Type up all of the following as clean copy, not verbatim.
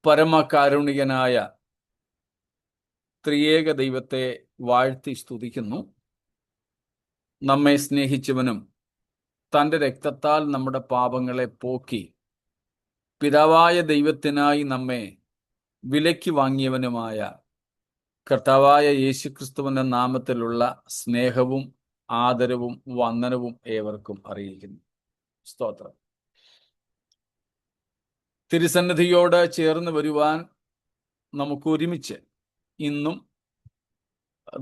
പരമകാരുണികനായ ത്രിയേക ദൈവത്തെ വാഴ്ത്തി സ്തുതിക്കുന്നു. നമ്മെ സ്നേഹിച്ചവനും തൻ്റെ രക്തത്താൽ നമ്മുടെ പാപങ്ങളെ പോക്കി പിതാവായ ദൈവത്തിനായി നമ്മെ വിലയ്ക്ക് വാങ്ങിയവനുമായ കർത്താവായ യേശുക്രിസ്തുവിന്റെ നാമത്തിലുള്ള സ്നേഹവും ആദരവും വന്ദനവും ഏവർക്കും അറിയിക്കുന്നു. സ്തോത്രം. തിരുസന്നിധിയോട് ചേർന്ന് വരുവാൻ നമുക്ക് ഒരുമിച്ച് ഇന്നും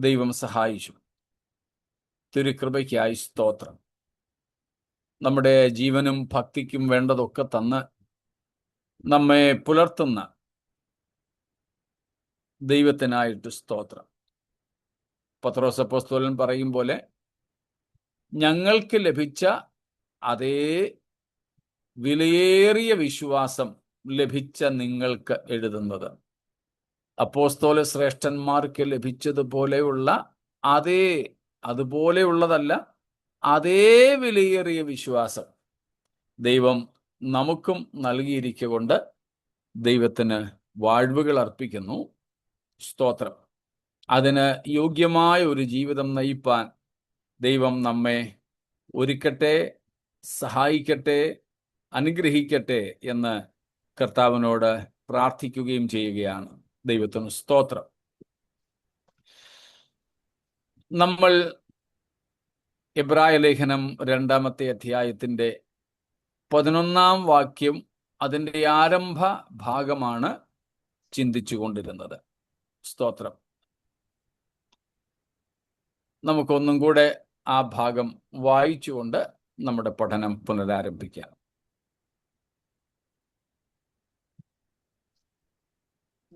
ദൈവം സഹായിച്ചു. തിരുകൃപയ്ക്കായി സ്തോത്രം. നമ്മുടെ ജീവനും ഭക്തിക്കും വേണ്ടതൊക്കെ തന്ന് നമ്മെ പുലർത്തുന്ന ദൈവത്തിനായിട്ട് സ്തോത്രം. പത്രോസ് അപ്പോസ്തലൻ പറയും പോലെ ഞങ്ങൾക്ക് ലഭിച്ച അതേ വിലയേറിയ വിശ്വാസം ലഭിച്ച നിങ്ങൾക്ക് എഴുതുന്നത്. അപ്പോസ്തല ശ്രേഷ്ഠന്മാർക്ക് ലഭിച്ചതുപോലെയുള്ള അതുപോലെയുള്ളതല്ല, അതേ വിലയേറിയ വിശ്വാസം ദൈവം നമുക്കും നൽകിയിരിക്കൊണ്ട് ദൈവത്തിന് വാഴ്വുകൾ അർപ്പിക്കുന്നു. സ്തോത്രം. അതിന് യോഗ്യമായ ഒരു ജീവിതം നയിപ്പാൻ ദൈവം നമ്മെ ഒരുക്കട്ടെ, സഹായിക്കട്ടെ, അനുഗ്രഹിക്കട്ടെ എന്ന് കർത്താവിനോട് പ്രാർത്ഥിക്കുകയും ചെയ്യുകയാണ്. ദൈവത്തിന് സ്തോത്രം. നമ്മൾ എബ്രായ ലേഖനം 2-ാമത്തെ അധ്യായത്തിന്റെ 11-ാം വാക്യം, അതിൻ്റെ ആരംഭ ഭാഗമാണ് ചിന്തിച്ചു കൊണ്ടിരുന്നത്. സ്തോത്രം. നമുക്കൊന്നും കൂടെ ആ ഭാഗം വായിച്ചുകൊണ്ട് നമ്മുടെ പഠനം പുനരാരംഭിക്കാം.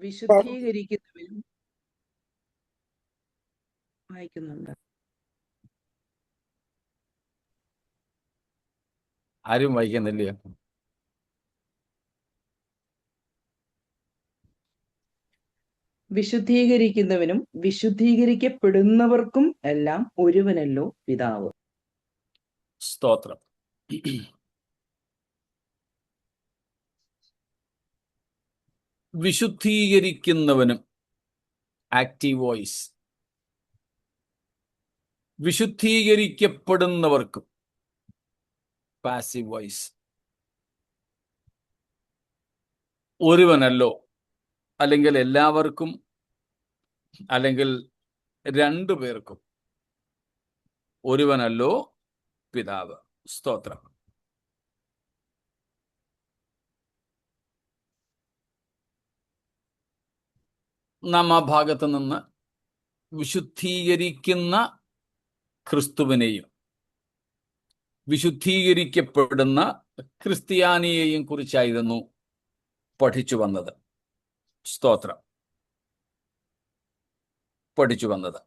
വിശുദ്ധീകരിക്കുന്നവനും വായിക്കുന്നുണ്ട്. ആരും വായിക്കുന്നില്ല. വിശുദ്ധീകരിക്കുന്നവനും വിശുദ്ധീകരിക്കപ്പെടുന്നവർക്കും എല്ലാം ഒരുവനല്ലോ പിതാവ്. സ്തോത്രം. വിശുദ്ധീകരിക്കുന്നവനും, ആക്റ്റീവ് വോയിസ്. വിശുദ്ധീകരിക്കപ്പെടുന്നവർക്കും, പാസീവ് വോയിസ്. ഒരുവനല്ലോ, അല്ലെങ്കിൽ എല്ലാവർക്കും, അല്ലെങ്കിൽ രണ്ടു പേർക്കും ഒരുവനല്ലോ പിതാവ്. സ്തോത്രം. നാം ആ ഭാഗത്ത് നിന്ന് വിശുദ്ധീകരിക്കുന്ന ക്രിസ്തുവിനെയും വിശുദ്ധീകരിക്കപ്പെടുന്ന ക്രിസ്ത്യാനിയെയും കുറിച്ചായിരുന്നു പഠിച്ചു വന്നത്. സ്തോത്രം. പഠിച്ചു വന്നത്.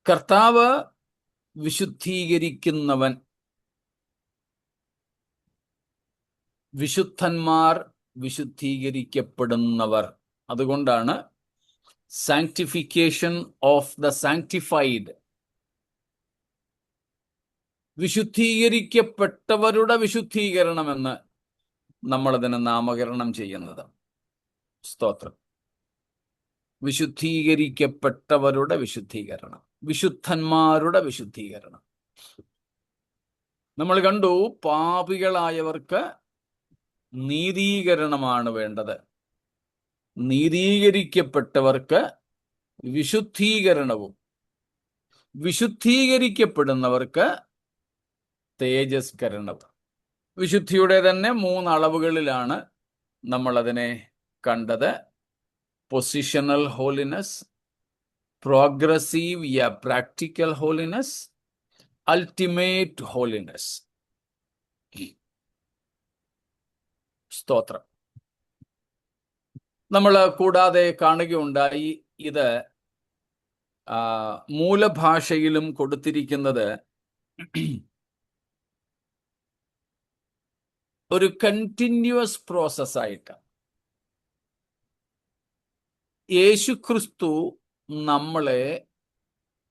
കർത്താവ് വിശുദ്ധീകരിക്കുന്നവൻ, വിശുദ്ധന്മാർ വിശുദ്ധീകരിക്കപ്പെടുന്നവർ. അതുകൊണ്ടാണ് സാങ്ക്ടിഫിക്കേഷൻ ഓഫ് ദ സാങ്ക്ടിഫൈഡ്, വിശുദ്ധീകരിക്കപ്പെട്ടവരുടെ വിശുദ്ധീകരണമെന്ന് നമ്മളതിന് നാമകരണം ചെയ്യുന്നത്. സ്തോത്രം. വിശുദ്ധീകരിക്കപ്പെട്ടവരുടെ വിശുദ്ധീകരണം, വിശുദ്ധന്മാരുടെ വിശുദ്ധീകരണം. നമ്മൾ കണ്ടു, പാപികളായവർക്ക് നീതീകരണമാണ് വേണ്ടത്. നീതീകരിക്കപ്പെട്ടവർക്ക് വിശുദ്ധീകരണവും, വിശുദ്ധീകരിക്കപ്പെടുന്നവർക്ക് തേജസ്കരണവും. വിശുദ്ധിയുടെ തന്നെ 3 അളവുകളിലാണ് നമ്മളതിനെ കണ്ടത്. Positional holiness, progressive practical holiness, ultimate holiness. സ്തോത്രം. നമ്മൾ കൂടാതെ കാണുകയുണ്ടായി, ഇത് മൂലഭാഷയിലും കൊടുത്തിരിക്കുന്നത് ഒരു കണ്ടിന്യൂസ് പ്രോസസ്സായിട്ട്. യേശുക്രിസ്തു നമ്മളെ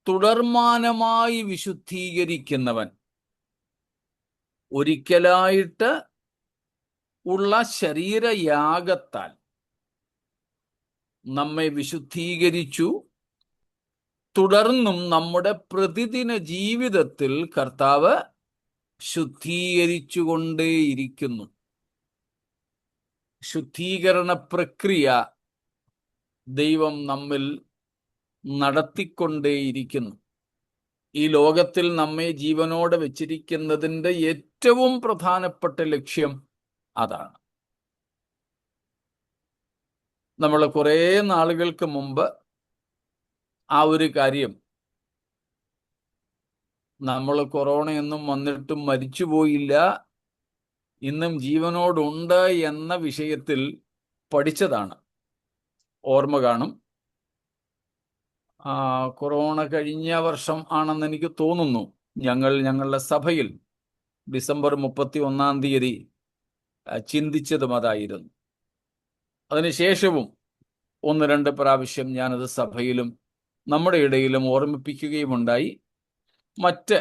തുടർമാനമായി വിശുദ്ധീകരിക്കുന്നവൻ ഒരിക്കലായിട്ട് ഉള്ള ശരീരയാഗത്താൽ നമ്മെ വിശുദ്ധീകരിച്ചു. തുടർന്നും നമ്മുടെ പ്രതിദിന ജീവിതത്തിൽ കർത്താവ് ശുദ്ധീകരിച്ചുകൊണ്ടേയിരിക്കുന്നു. ശുദ്ധീകരണ പ്രക്രിയ ദൈവം നമ്മിൽ നടത്തിക്കൊണ്ടേയിരിക്കുന്നു. ഈ ലോകത്തിൽ നമ്മെ ജീവനോടെ വെച്ചിരിക്കുന്നതിൻ്റെ ഏറ്റവും പ്രധാനപ്പെട്ട ലക്ഷ്യം അതാണ്. നമ്മൾ കുറേ നാളുകൾക്ക് മുമ്പ് ആ ഒരു കാര്യം, നമ്മൾ കൊറോണയൊന്നും വന്നിട്ടും മരിച്ചുപോയില്ല, ഇന്നും ജീവനോടുണ്ട് എന്ന വിഷയത്തിൽ പഠിച്ചതാണ്. ഓർമ്മ കാണും. കൊറോണ കഴിഞ്ഞ വർഷം ആണെന്ന് എനിക്ക് തോന്നുന്നു. ഞങ്ങളുടെ സഭയിൽ ഡിസംബർ 31 ചിന്തിച്ചതും അതായിരുന്നു. അതിനുശേഷവും 1-2 പ്രാവശ്യം ഞാനത് സഭയിലും നമ്മുടെ ഇടയിലും ഓർമ്മിപ്പിക്കുകയുമുണ്ടായി. മറ്റ്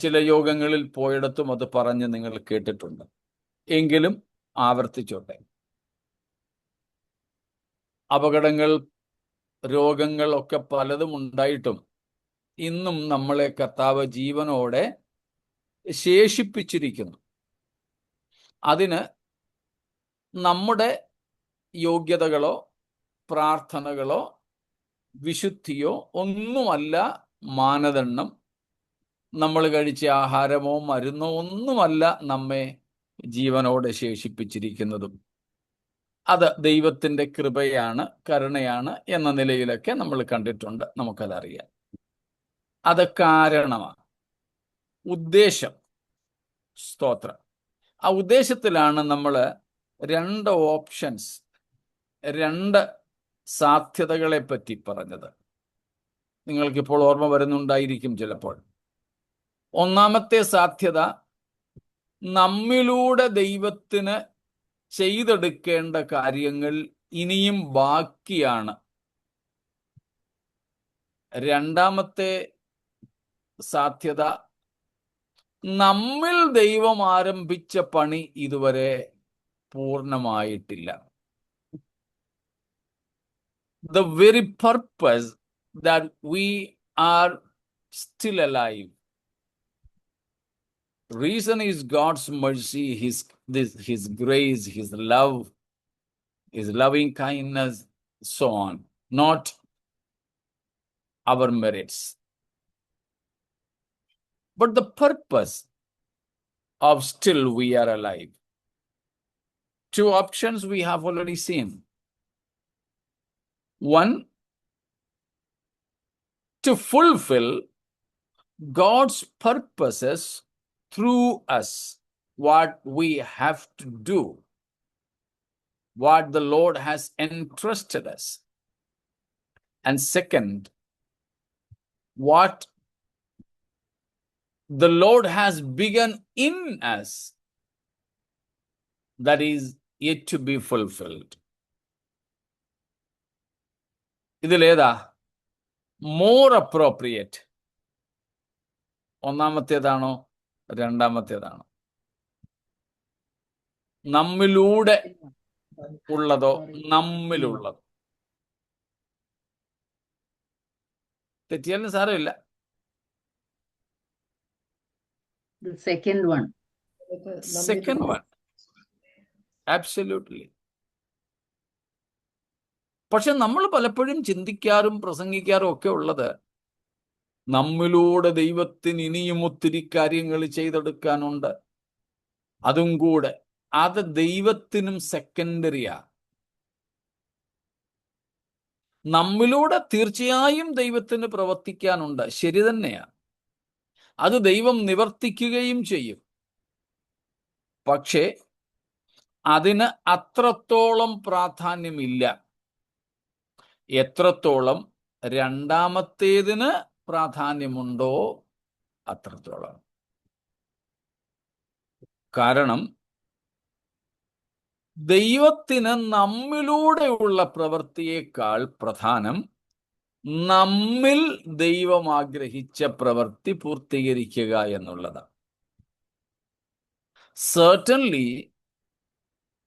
ചില യോഗങ്ങളിൽ പോയിടത്തും അത് പറഞ്ഞ് നിങ്ങൾ കേട്ടിട്ടുണ്ട്. എങ്കിലും ആവർത്തിച്ചോട്ടെ. അപകടങ്ങൾ, രോഗങ്ങൾ ഒക്കെ പലതും ഉണ്ടായിട്ടും ഇന്നും നമ്മളെ കർത്താവ് ജീവനോടെ ശേഷിപ്പിച്ചിരിക്കുന്നു. അതിന് നമ്മുടെ യോഗ്യതകളോ പ്രാർത്ഥനകളോ വിശുദ്ധിയോ ഒന്നുമല്ല മാനദണ്ഡം. നമ്മൾ കഴിച്ച ആഹാരമോ മരുന്നോ ഒന്നുമല്ല നമ്മെ ജീവനോടെ ശേഷിപ്പിച്ചിരിക്കുന്നതും. അത് ദൈവത്തിൻ്റെ കൃപയാണ്, കരുണയാണ് എന്ന നിലയിലൊക്കെ നമ്മൾ കണ്ടിട്ടുണ്ട്. നമുക്കതറിയാം. അത് കാരണമാണ്, ഉദ്ദേശം. സ്തോത്രം. ആ ഉദ്ദേശത്തിലാണ് നമ്മൾ 2 ഓപ്ഷൻസ്, 2 സാധ്യതകളെ പറ്റി പറഞ്ഞത്. നിങ്ങൾക്കിപ്പോൾ ഓർമ്മ വരുന്നുണ്ടായിരിക്കും ചിലപ്പോൾ. ഒന്നാമത്തെ സാധ്യത, നമ്മിലൂടെ ദൈവത്തിന് ചെയ്തെടുക്കേണ്ട കാര്യങ്ങൾ ഇനിയും ബാക്കിയാണ്. രണ്ടാമത്തെ സാധ്യത, നമ്മിൽ ദൈവം ആരംഭിച്ച പണി ഇതുവരെ പൂർണ്ണമായിട്ടില്ല. The very purpose that we are still alive. Reason is God's mercy, His grace, His love, His loving kindness, so on. Not our merits. But the purpose of still we are alive. 2 options we have already seen. One, to fulfill God's purposes through us, what we have to do, what the Lord has entrusted us. And second, what the Lord has begun in us, that is yet to be fulfilled. ഇതിലേതാ more appropriate? ഒന്നാമത്തേതാണോ രണ്ടാമത്തേതാണോ? നമ്മിലൂടെ ഉള്ളതോ നമ്മിലുള്ളതോ? തെറ്റിയാലും സാരമില്ല. The second one. Second one. Absolutely. പക്ഷെ നമ്മൾ പലപ്പോഴും ചിന്തിക്കാറും പ്രസംഗിക്കാറും ഒക്കെ ഉള്ളത്, നമ്മിലൂടെ ദൈവത്തിന് ഇനിയും ഒത്തിരി കാര്യങ്ങൾ ചെയ്തെടുക്കാനുണ്ട്, അതും കൂടെ. അത് ദൈവത്തിനും സെക്കൻഡറിയാ. നമ്മിലൂടെ തീർച്ചയായും ദൈവത്തിന് പ്രവർത്തിക്കാനുണ്ട്, ശരി തന്നെയാ. അത് ദൈവം നിവർത്തിക്കുകയും ചെയ്യും. പക്ഷേ അതിന് അത്രത്തോളം പ്രാധാന്യമില്ല എത്രത്തോളം രണ്ടാമത്തേതിന് പ്രാധാന്യമുണ്ടോ അത്രത്തോളം. കാരണം ദൈവത്തിന് നമ്മിലൂടെയുള്ള പ്രവൃത്തിയേക്കാൾ പ്രധാനം നമ്മിൽ ദൈവം ആഗ്രഹിച്ച പ്രവൃത്തി പൂർത്തീകരിക്കുക എന്നുള്ളതാണ്. Certainly,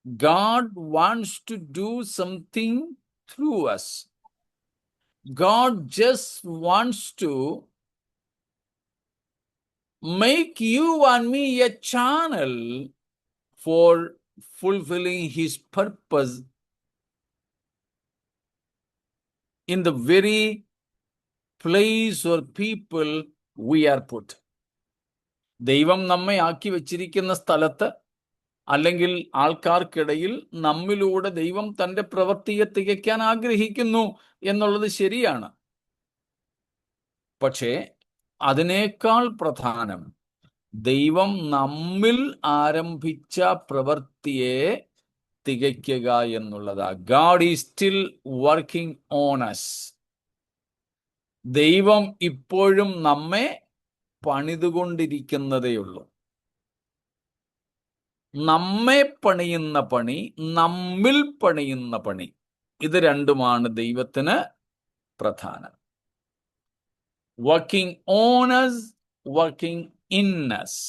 God wants to do something through us. God just wants to make you and me a channel for fulfilling His purpose in the very place or people we are put. ദൈവം നമ്മെ ആക്കി വച്ചിരിക്കുന്ന സ്ഥലത്ത് അല്ലെങ്കിൽ ആൾക്കാർക്കിടയിൽ നമ്മിലൂടെ ദൈവം തൻ്റെ പ്രവൃത്തിയെ തികയ്ക്കാൻ ആഗ്രഹിക്കുന്നു എന്നുള്ളത് ശരിയാണ്. പക്ഷേ അതിനേക്കാൾ പ്രധാനം ദൈവം നമ്മിൽ ആരംഭിച്ച പ്രവൃത്തിയെ തികയ്ക്കുക എന്നുള്ളതാണ്. God is still working on us. ദൈവം ഇപ്പോഴും നമ്മെ പണിതുകൊണ്ടിരിക്കുന്നതേയുള്ളൂ. നമ്മെ പണിയുന്ന പണി, നമ്മിൽ പണിയുന്ന പണി, ഇത് രണ്ടുമാണ് ദൈവത്തിന് പ്രധാനം. Working on us, working in us.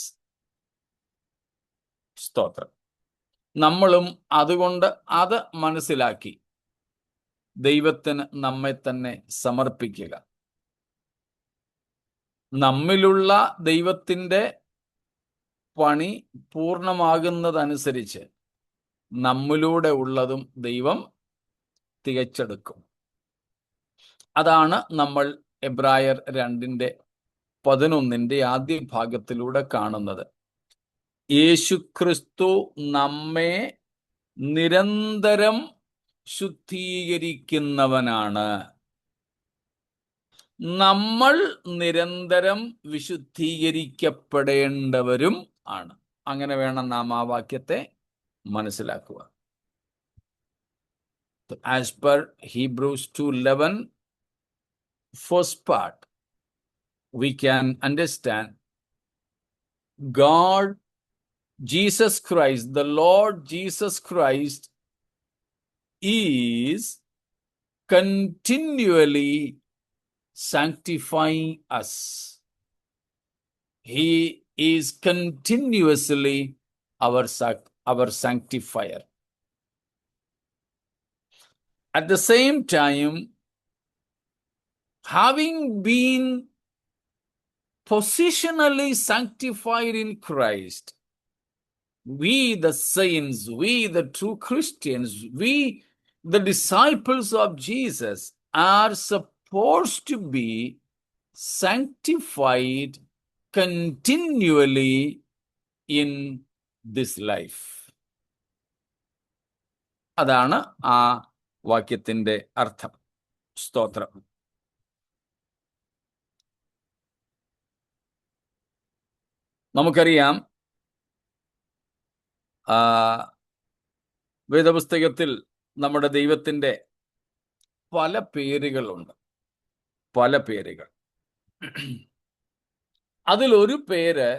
സ്തോത്രം. നമ്മളും അതുകൊണ്ട് അത് മനസ്സിലാക്കി ദൈവത്തിന് നമ്മെ തന്നെ സമർപ്പിക്കുക. നമ്മിലുള്ള ദൈവത്തിൻ്റെ പണി പൂർണ്ണമാകുന്നതനുസരിച്ച് നമ്മിലൂടെ ഉള്ളതും ദൈവം തികച്ചെടുക്കും. അതാണ് നമ്മൾ എബ്രായർ 2:11 ആദ്യ ഭാഗത്തിലൂടെ കാണുന്നത്. യേശുക്രിസ്തു നമ്മെ നിരന്തരം ശുദ്ധീകരിക്കുന്നവനാണ്. നമ്മൾ നിരന്തരം വിശുദ്ധീകരിക്കപ്പെടേണ്ടവരും ആണ്. അങ്ങനെ വേണം നാം ആ വാക്യത്തെ മനസ്സിലാക്കുക. As per Hebrews 2:11, first part, we can understand God, Jesus Christ, the Lord Jesus Christ is continually sanctifying us. He is continuously our sanctifier. At the same time, having been positionally sanctified in Christ, we the saints, we the true Christians, we the disciples of Jesus are supposed to be sanctified continually in this life. അതാണ് ആ വാക്യത്തിൻ്റെ അർത്ഥം. സ്തോത്രം. നമുക്കറിയാം, വേദപുസ്തകത്തിൽ നമ്മുടെ ദൈവത്തിൻ്റെ പല പേരുകളുണ്ട്. പല പേരുകൾ. അതിലൊരു പേര്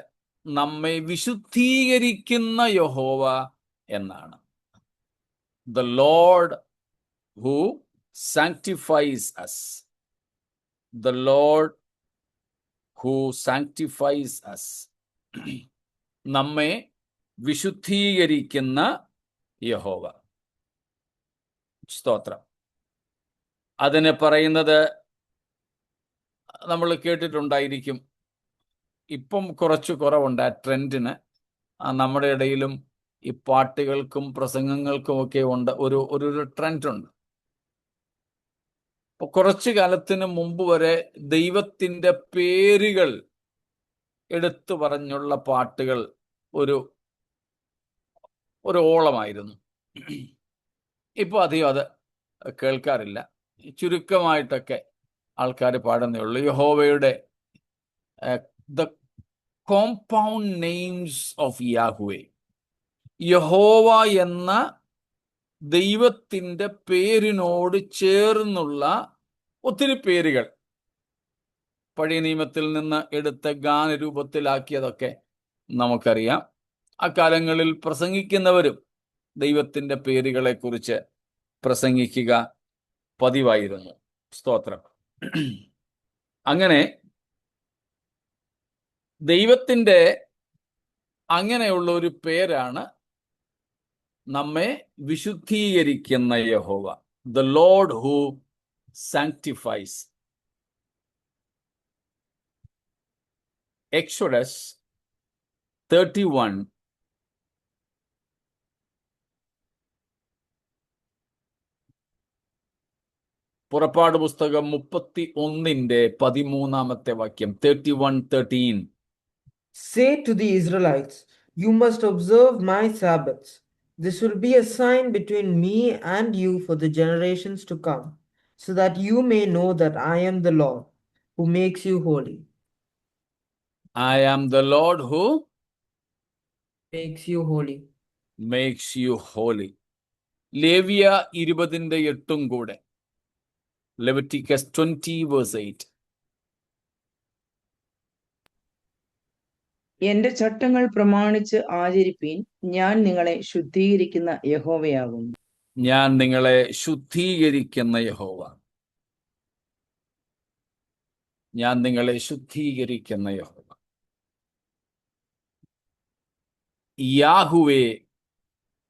നമ്മെ വിശുദ്ധീകരിക്കുന്ന യഹോവ എന്നാണ്. The Lord who sanctifies us. The Lord who sanctifies us. നമ്മെ വിശുദ്ധീകരിക്കുന്ന യഹോവ. സ്തോത്രം. അതിനെ പറയുന്നത് നമ്മൾ കേട്ടിട്ടുണ്ടായിരിക്കും. ഇപ്പം കുറച്ച് കുറവുണ്ട് ആ ട്രെൻഡിന്. നമ്മുടെ ഇടയിലും ഈ പാട്ടുകൾക്കും പ്രസംഗങ്ങൾക്കും ഒക്കെ ഉണ്ട്, ഒരു ട്രെൻഡ് ഉണ്ട്. ഇപ്പൊ കുറച്ചു കാലത്തിന് മുമ്പ് വരെ ദൈവത്തിൻ്റെ പേരുകൾ എടുത്തു പറഞ്ഞുള്ള പാട്ടുകൾ ഒരു ഓളമായിരുന്നു. ഇപ്പോൾ അധികം അത് കേൾക്കാറില്ല. ചുരുക്കമായിട്ടൊക്കെ ആൾക്കാർ പാടുന്നേ ഉള്ളൂ. യഹോവയുടെ the compound names of Yahweh, യഹോവ എന്ന ദൈവത്തിൻ്റെ പേരിനോട് ചേർന്നുള്ള ഒത്തിരി പേരുകൾ പഴയ നിയമത്തിൽ നിന്ന് എടുത്ത ഗാനരൂപത്തിലാക്കിയതൊക്കെ നമുക്കറിയാം. അക്കാലങ്ങളിൽ പ്രസംഗിക്കുന്നവരും ദൈവത്തിൻ്റെ പേരുകളെക്കുറിച്ച് പ്രസംഗിക്കുക പതിവായിരുന്നു. സ്തോത്രം. അങ്ങനെ ദൈവത്തിൻ്റെ അങ്ങനെയുള്ള ഒരു പേരാണ് നമ്മെ വിശുദ്ധീകരിക്കുന്ന Jehovah. The lord who sanctifies. Exodus 31 പുറപ്പാട് പുസ്തകം 31:13 വാക്യം. 31:13. Say to the Israelites, you must observe my Sabbaths. This will be a sign between me and you for the generations to come, so that you may know that I am the Lord, who makes you holy. I am the Lord who Makes you holy. makes you holy. ലേവ്യ 20:8 കൂടെ. Leviticus 20:8. എന്റെ ചട്ടങ്ങൾ പ്രമാണിച്ച് ആചരിപ്പീൻ, ഞാൻ നിങ്ങളെ ശുദ്ധീകരിക്കുന്ന യഹോവയാകുന്നു. ഞാൻ നിങ്ങളെ ശുദ്ധീകരിക്കുന്ന യഹോവ. ഞാൻ നിങ്ങളെ ശുദ്ധീകരിക്കുന്ന യഹോവ. യാഹുവേ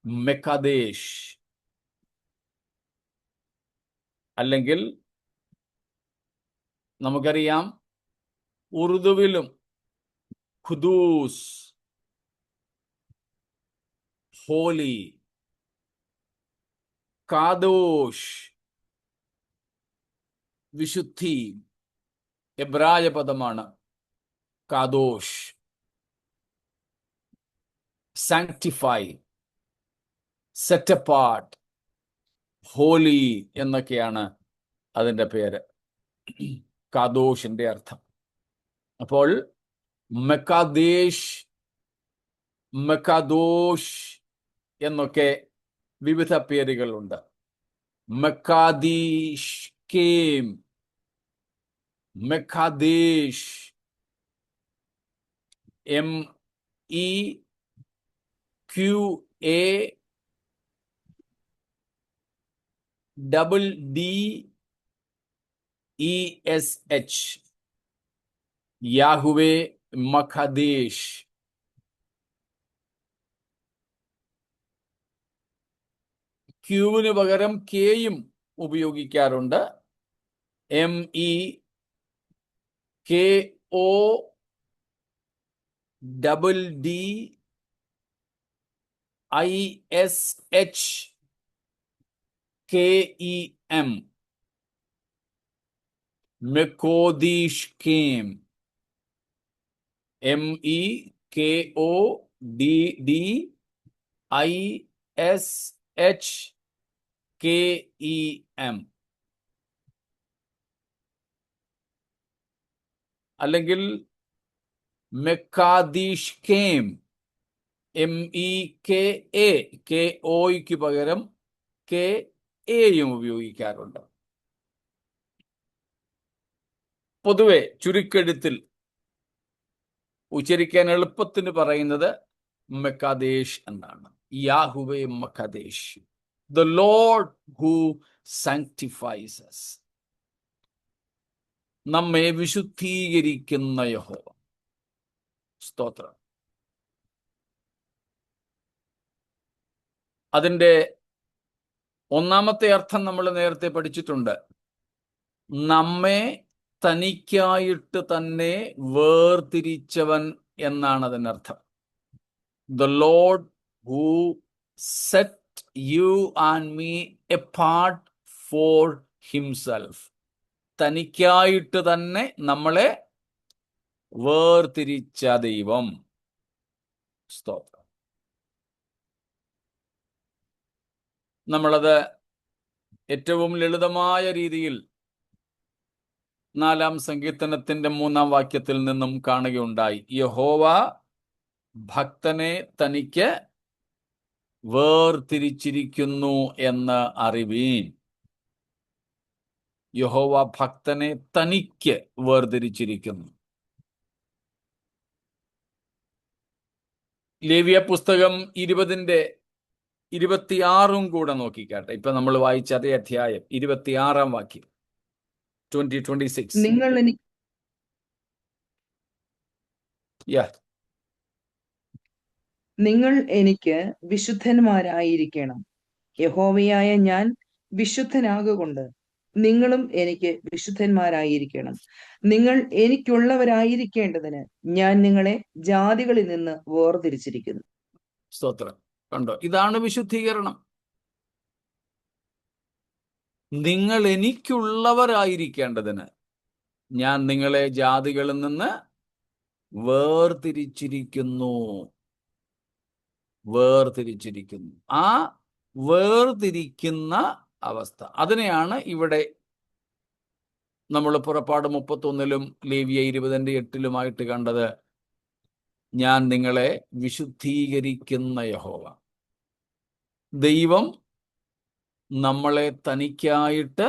മെക്കാദേശ്, അല്ലെങ്കിൽ നമുക്കറിയാം ഉറുദുവിലും ഖുദൂസ്, ഹോലി, കാദോഷ്, വിശുദ്ധി. എബ്രായ പദമാണ് കാദോഷ്. സാങ്ക്ടിഫൈ, സെറ്റ് അപ്പാർട്ട്, ഹോലി എന്നൊക്കെയാണ് അതിൻ്റെ പേര്, കാദോഷിന്റെ അർത്ഥം. അപ്പോൾ മെക്കാദേശ്, മെക്കാദോഷ് എന്നൊക്കെ വിവിധ പേരുകളുണ്ട്. മെക്കാദീഷ് കേം, മെക്കാദേശ്, MEQADDESH, യാഹുവേ മഖദേശ്. ക്യൂവിന് പകരം കെയും ഉപയോഗിക്കാറുണ്ട്. MEKODDISHKEM, മെക്കോദീഷ് കേം. MEKODDISHKEM. അല്ലെങ്കിൽ മെക്കാദീഷ് കേം, MEKA, KOയ്ക്ക് പകരം KAയും ഉപയോഗിക്കാറുണ്ട്. പൊതുവെ ചുരുക്കെഴുത്തിൽ ഉച്ചരിക്കാൻ എളുപ്പത്തിന് പറയുന്നത് മെക്കാദേശ് എന്നാണ്. യാഹുവേ മഖദേശ്, the lord who sanctifies us, നമ്മെ വിശുദ്ധീകരിക്കുന്ന യഹോവ. സ്തോത്രം. അതിൻ്റെ ഒന്നാമത്തെ അർത്ഥം നമ്മൾ നേരത്തെ പഠിച്ചിട്ടുണ്ട്. നമ്മെ തനിക്കായിട്ട് തന്നെ വേർതിരിച്ചവൻ എന്നാണ് അതിനർത്ഥം. The Lord who set you and me apart for himself. തനിക്കായിട്ട് തന്നെ നമ്മളെ വേർതിരിച്ച ദൈവം. സ്തോത്രം. നമ്മളത് ഏറ്റവും ലളിതമായ രീതിയിൽ 4-ാം സങ്കീർത്തനത്തിന്റെ 3-ാം വാക്യത്തിൽ നിന്നും കാണുകയുണ്ടായി. യഹോവ ഭക്തനെ തനിക്ക് വേർതിരിച്ചിരിക്കുന്നു എന്ന് അറിവീൻ. യഹോവ ഭക്തനെ തനിക്ക് വേർതിരിച്ചിരിക്കുന്നു. ലേവ്യ പുസ്തകം 20:26 കൂടെ നോക്കിക്കാട്ടെ. ഇപ്പൊ നമ്മൾ വായിച്ച അതേ അധ്യായം 26-ാം വാക്യം. 20:26. നിങ്ങൾ എനിക്ക് Yeah. നിങ്ങൾ എനിക്ക് വിശുദ്ധന്മാരായിരിക്കണം. യഹോവയായ ഞാൻ വിശുദ്ധനാകൊണ്ട് നിങ്ങളും എനിക്ക് വിശുദ്ധന്മാരായിരിക്കണം. നിങ്ങൾ എനിക്കുള്ളവരായിരിക്കേണ്ടതിന് ഞാൻ നിങ്ങളെ ജാതികളിൽ നിന്ന് വേർതിരിച്ചിരിക്കുന്നു. സ്തോത്രം. കണ്ടോ, ഇതാണ് വിശുദ്ധീകരണം. നിങ്ങൾ എനിക്കുള്ളവരായിരിക്കേണ്ടതിന് ഞാൻ നിങ്ങളെ ജാതികളിൽ നിന്ന് വേർതിരിച്ചിരിക്കുന്നു. വേർതിരിച്ചിരിക്കുന്നു. ആ വേർതിരിക്കുന്ന അവസ്ഥ, അതിനെയാണ് ഇവിടെ നമ്മൾ പുറപ്പാട് 31-ലും ലേവ്യ 20:8-ലുമായിട്ട് കണ്ടത്. ഞാൻ നിങ്ങളെ വിശുദ്ധീകരിക്കുന്ന യഹോവ. ദൈവം നമ്മളെ തനിക്കായിട്ട്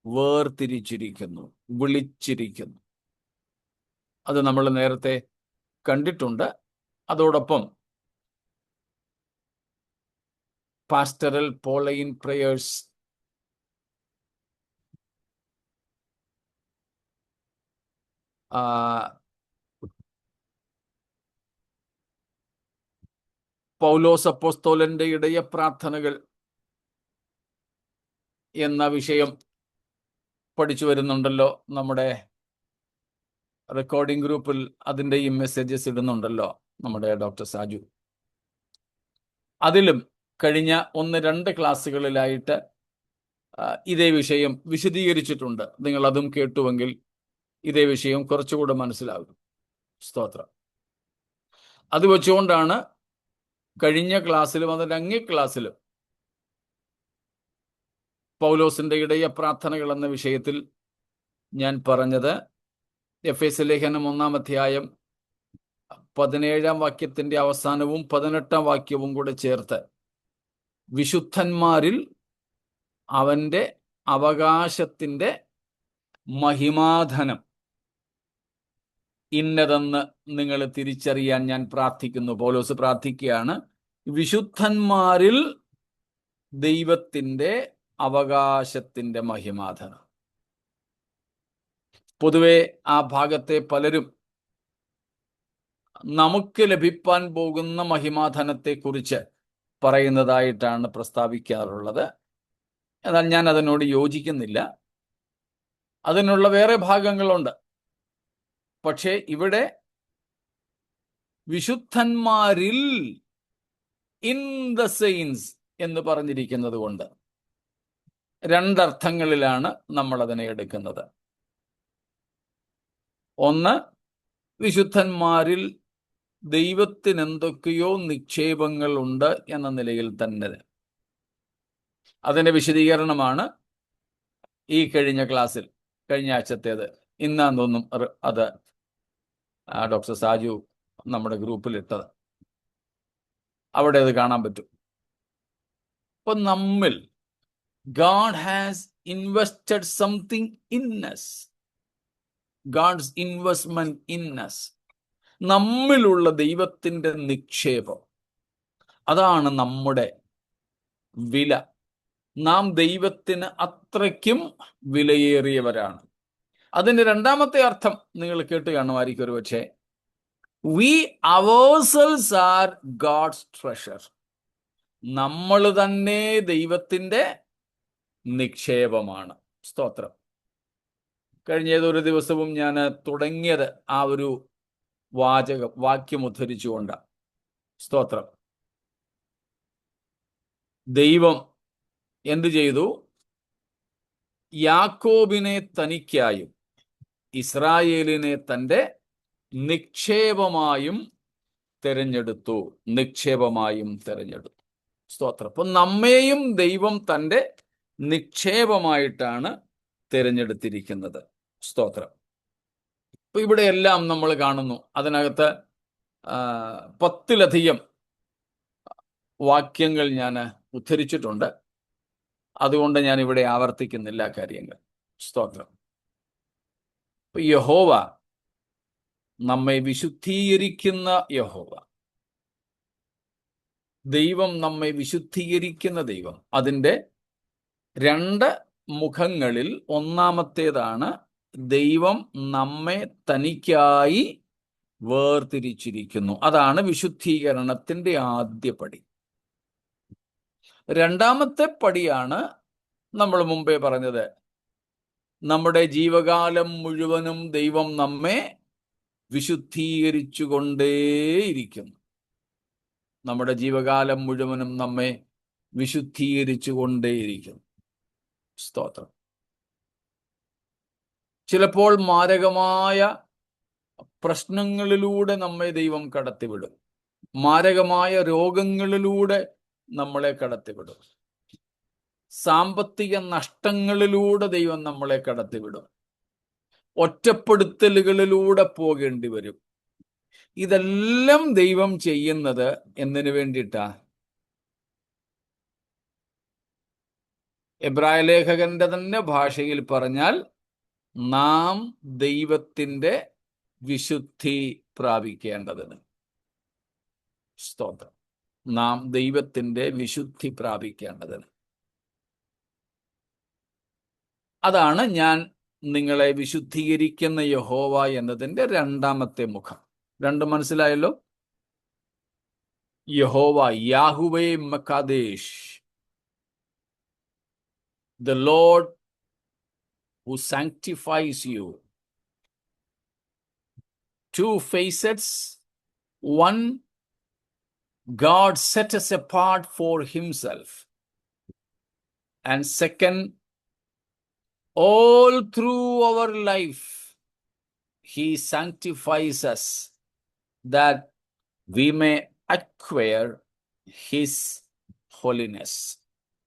വേർതിരിച്ചിരിക്കുന്നു, വിളിച്ചിരിക്കുന്നു. അത് നമ്മൾ നേരത്തെ കണ്ടിട്ടുണ്ട്. അതോടൊപ്പം പാസ്റ്ററൽ പോളൈൻ പ്രേയേഴ്സ് പൗലോസ് അപ്പോസ്തലന്റെ ഇടയ പ്രാർത്ഥനകൾ എന്ന വിഷയം പഠിച്ചു വരുന്നുണ്ടല്ലോ. നമ്മുടെ റെക്കോർഡിംഗ് ഗ്രൂപ്പിൽ അതിൻ്റെയും മെസ്സേജസ് ഇടുന്നുണ്ടല്ലോ നമ്മുടെ ഡോക്ടർ സാജു. അതിലും കഴിഞ്ഞ 1-2 ക്ലാസ്സുകളിലായിട്ട് ഇതേ വിഷയം വിശദീകരിച്ചിട്ടുണ്ട്. നിങ്ങൾ അതും കേട്ടുവെങ്കിൽ ഇതേ വിഷയം കുറച്ചുകൂടെ മനസ്സിലാകും. സ്തോത്രം. അത് വെച്ചുകൊണ്ടാണ് കഴിഞ്ഞ ക്ലാസ്സിലും അതിൻ്റെ അങ്ങേ ക്ലാസ്സിലും പൗലോസിന്റെ ഇടയ പ്രാർത്ഥനകൾ എന്ന വിഷയത്തിൽ ഞാൻ പറഞ്ഞത്, എഫേസ്യ ലേഖനം 1-ാം അധ്യായം 17-ാം വാക്യത്തിന്റെ അവസാനവും 18-ാം വാക്യവും കൂടെ ചേർത്ത് വിശുദ്ധന്മാരിൽ അവന്റെ അവകാശത്തിന്റെ മഹിമാധനം ഇന്നതെന്ന് നിങ്ങൾ തിരിച്ചറിയാൻ ഞാൻ പ്രാർത്ഥിക്കുന്നു. പൗലോസ് പ്രാർത്ഥിക്കുകയാണ്, വിശുദ്ധന്മാരിൽ ദൈവത്തിന്റെ അവകാശത്തിന്റെ മഹിമാധനം. പൊതുവെ ആ ഭാഗത്തെ പലരും നമുക്ക് ലഭിപ്പാൻ പോകുന്ന മഹിമാധനത്തെക്കുറിച്ച് പറയുന്നതായിട്ടാണ് പ്രസ്താവിക്കാറുള്ളത്. എന്നാൽ ഞാൻ അതിനോട് യോജിക്കുന്നില്ല. അതിനുള്ള വേറെ ഭാഗങ്ങളുണ്ട്. പക്ഷേ ഇവിടെ വിശുദ്ധന്മാരിൽ ഇൻ ദ സെയിൻസ് എന്ന് പറഞ്ഞിരിക്കുന്നത് കൊണ്ട് 2 അർത്ഥങ്ങളിലാണ് നമ്മൾ അതിനെ എടുക്കുന്നത്. ഒന്ന്, വിശുദ്ധന്മാരിൽ ദൈവത്തിന് എന്തൊക്കെയോ നിക്ഷേപങ്ങളുണ്ട് എന്ന നിലയിൽ തന്നെ. അതിന്റെ വിശദീകരണമാണ് ഈ കഴിഞ്ഞ ക്ലാസ്സിൽ, കഴിഞ്ഞ ആഴ്ചത്തേത്. ഇന്നാന്ന് തോന്നും അത് ഡോക്ടർ സാജു നമ്മുടെ ഗ്രൂപ്പിൽ ഇട്ടത്. അവിടെ അത് കാണാൻ പറ്റും. അപ്പൊ നമ്മിൽ God has invested something in us. God's investment in us. നമ്മിലുള്ള ദൈവത്തിന്റെ നിക്ഷേപം, അതാണ് നമ്മുടെ വില. നാം ദൈവത്തിന് അത്രയ്ക്കും വിലയേറിയവരാണ്. അതിന്റെ 2-ാമത്തെ അർത്ഥം നിങ്ങൾ കേട്ട് കാണുമായിരിക്കും ഒരു പക്ഷേ. We ourselves are God's treasure. നമ്മൾ തന്നെ ദൈവത്തിന്റെ നിക്ഷേപമാണ്. സ്തോത്രം. കഴിഞ്ഞ ഏതൊരു ദിവസവും ഞാൻ തുടങ്ങിയത് ആ ഒരു വാക്യം ഉദ്ധരിച്ചുകൊണ്ടാണ്. സ്തോത്രം. ദൈവം എന്തു ചെയ്തു? യാക്കോബിനെ തനിക്കായും ഇസ്രായേലിനെ തൻ്റെ നിക്ഷേപമായും തെരഞ്ഞെടുത്തു. നിക്ഷേപമായും തെരഞ്ഞെടുത്തു. സ്തോത്രം. അപ്പൊ നമ്മെയും ദൈവം തൻ്റെ നിക്ഷേപമായിട്ടാണ് തിരഞ്ഞെടുത്തിരിക്കുന്നത്. സ്തോത്രം. അപ്പൊ ഇവിടെ എല്ലാം നമ്മൾ കാണുന്നു. അതിനകത്ത് 10-ലധികം വാക്യങ്ങൾ ഞാൻ ഉദ്ധരിച്ചിട്ടുണ്ട്. അതുകൊണ്ട് ഞാൻ ഇവിടെ ആവർത്തിക്കുന്നില്ല കാര്യങ്ങൾ. സ്തോത്രം. യഹോവ നമ്മെ വിശുദ്ധീകരിക്കുന്ന യഹോവ, ദൈവം നമ്മെ വിശുദ്ധീകരിക്കുന്ന ദൈവം. അതിൻ്റെ 2 മുഖങ്ങളിൽ ഒന്നാമത്തേതാണ് ദൈവം നമ്മെ തനിക്കായി വേർതിരിച്ചിരിക്കുന്നു. അതാണ് വിശുദ്ധീകരണത്തിന്റെ ആദ്യ പടി. രണ്ടാമത്തെ പടിയാണ് നമ്മൾ മുമ്പേ പറഞ്ഞത്, നമ്മുടെ ജീവകാലം മുഴുവനും ദൈവം നമ്മെ വിശുദ്ധീകരിച്ചുകൊണ്ടേയിരിക്കുന്നു. നമ്മുടെ ജീവകാലം മുഴുവനും നമ്മെ വിശുദ്ധീകരിച്ചുകൊണ്ടേയിരിക്കുന്നു. സ്തോത്രം. ചിലപ്പോൾ മാരകമായ പ്രശ്നങ്ങളിലൂടെ നമ്മെ ദൈവം കടത്തിവിടും. മാരകമായ രോഗങ്ങളിലൂടെ നമ്മളെ കടത്തിവിടും. സാമ്പത്തിക നഷ്ടങ്ങളിലൂടെ ദൈവം നമ്മളെ കടത്തിവിടും. ഒറ്റപ്പെടുത്തലുകളിലൂടെ പോകേണ്ടി വരും. ഇതെല്ലാം ദൈവം ചെയ്യുന്നത് എന്തിനു വേണ്ടിയിട്ടാ? എബ്രായ ലേഖകന്റെ തന്നെ ഭാഷയിൽ പറഞ്ഞാൽ, നാം ദൈവത്തിന്റെ വിശുദ്ധി പ്രാപിക്കേണ്ടതിന്. സ്തോത്രം. നാം ദൈവത്തിന്റെ വിശുദ്ധി പ്രാപിക്കേണ്ടതിന്. അതാണ് ഞാൻ നിങ്ങളെ വിശുദ്ധീകരിക്കുന്ന യഹോവ എന്നതിന്റെ രണ്ടാമത്തെ മുഖം. രണ്ടും മനസ്സിലായല്ലോ? യഹോവ, യാഹുവേ മക്കാദേശ്, the Lord who sanctifies you. Two facets. One, God set us apart for himself. And second, all through our life, he sanctifies us that we may acquire his holiness.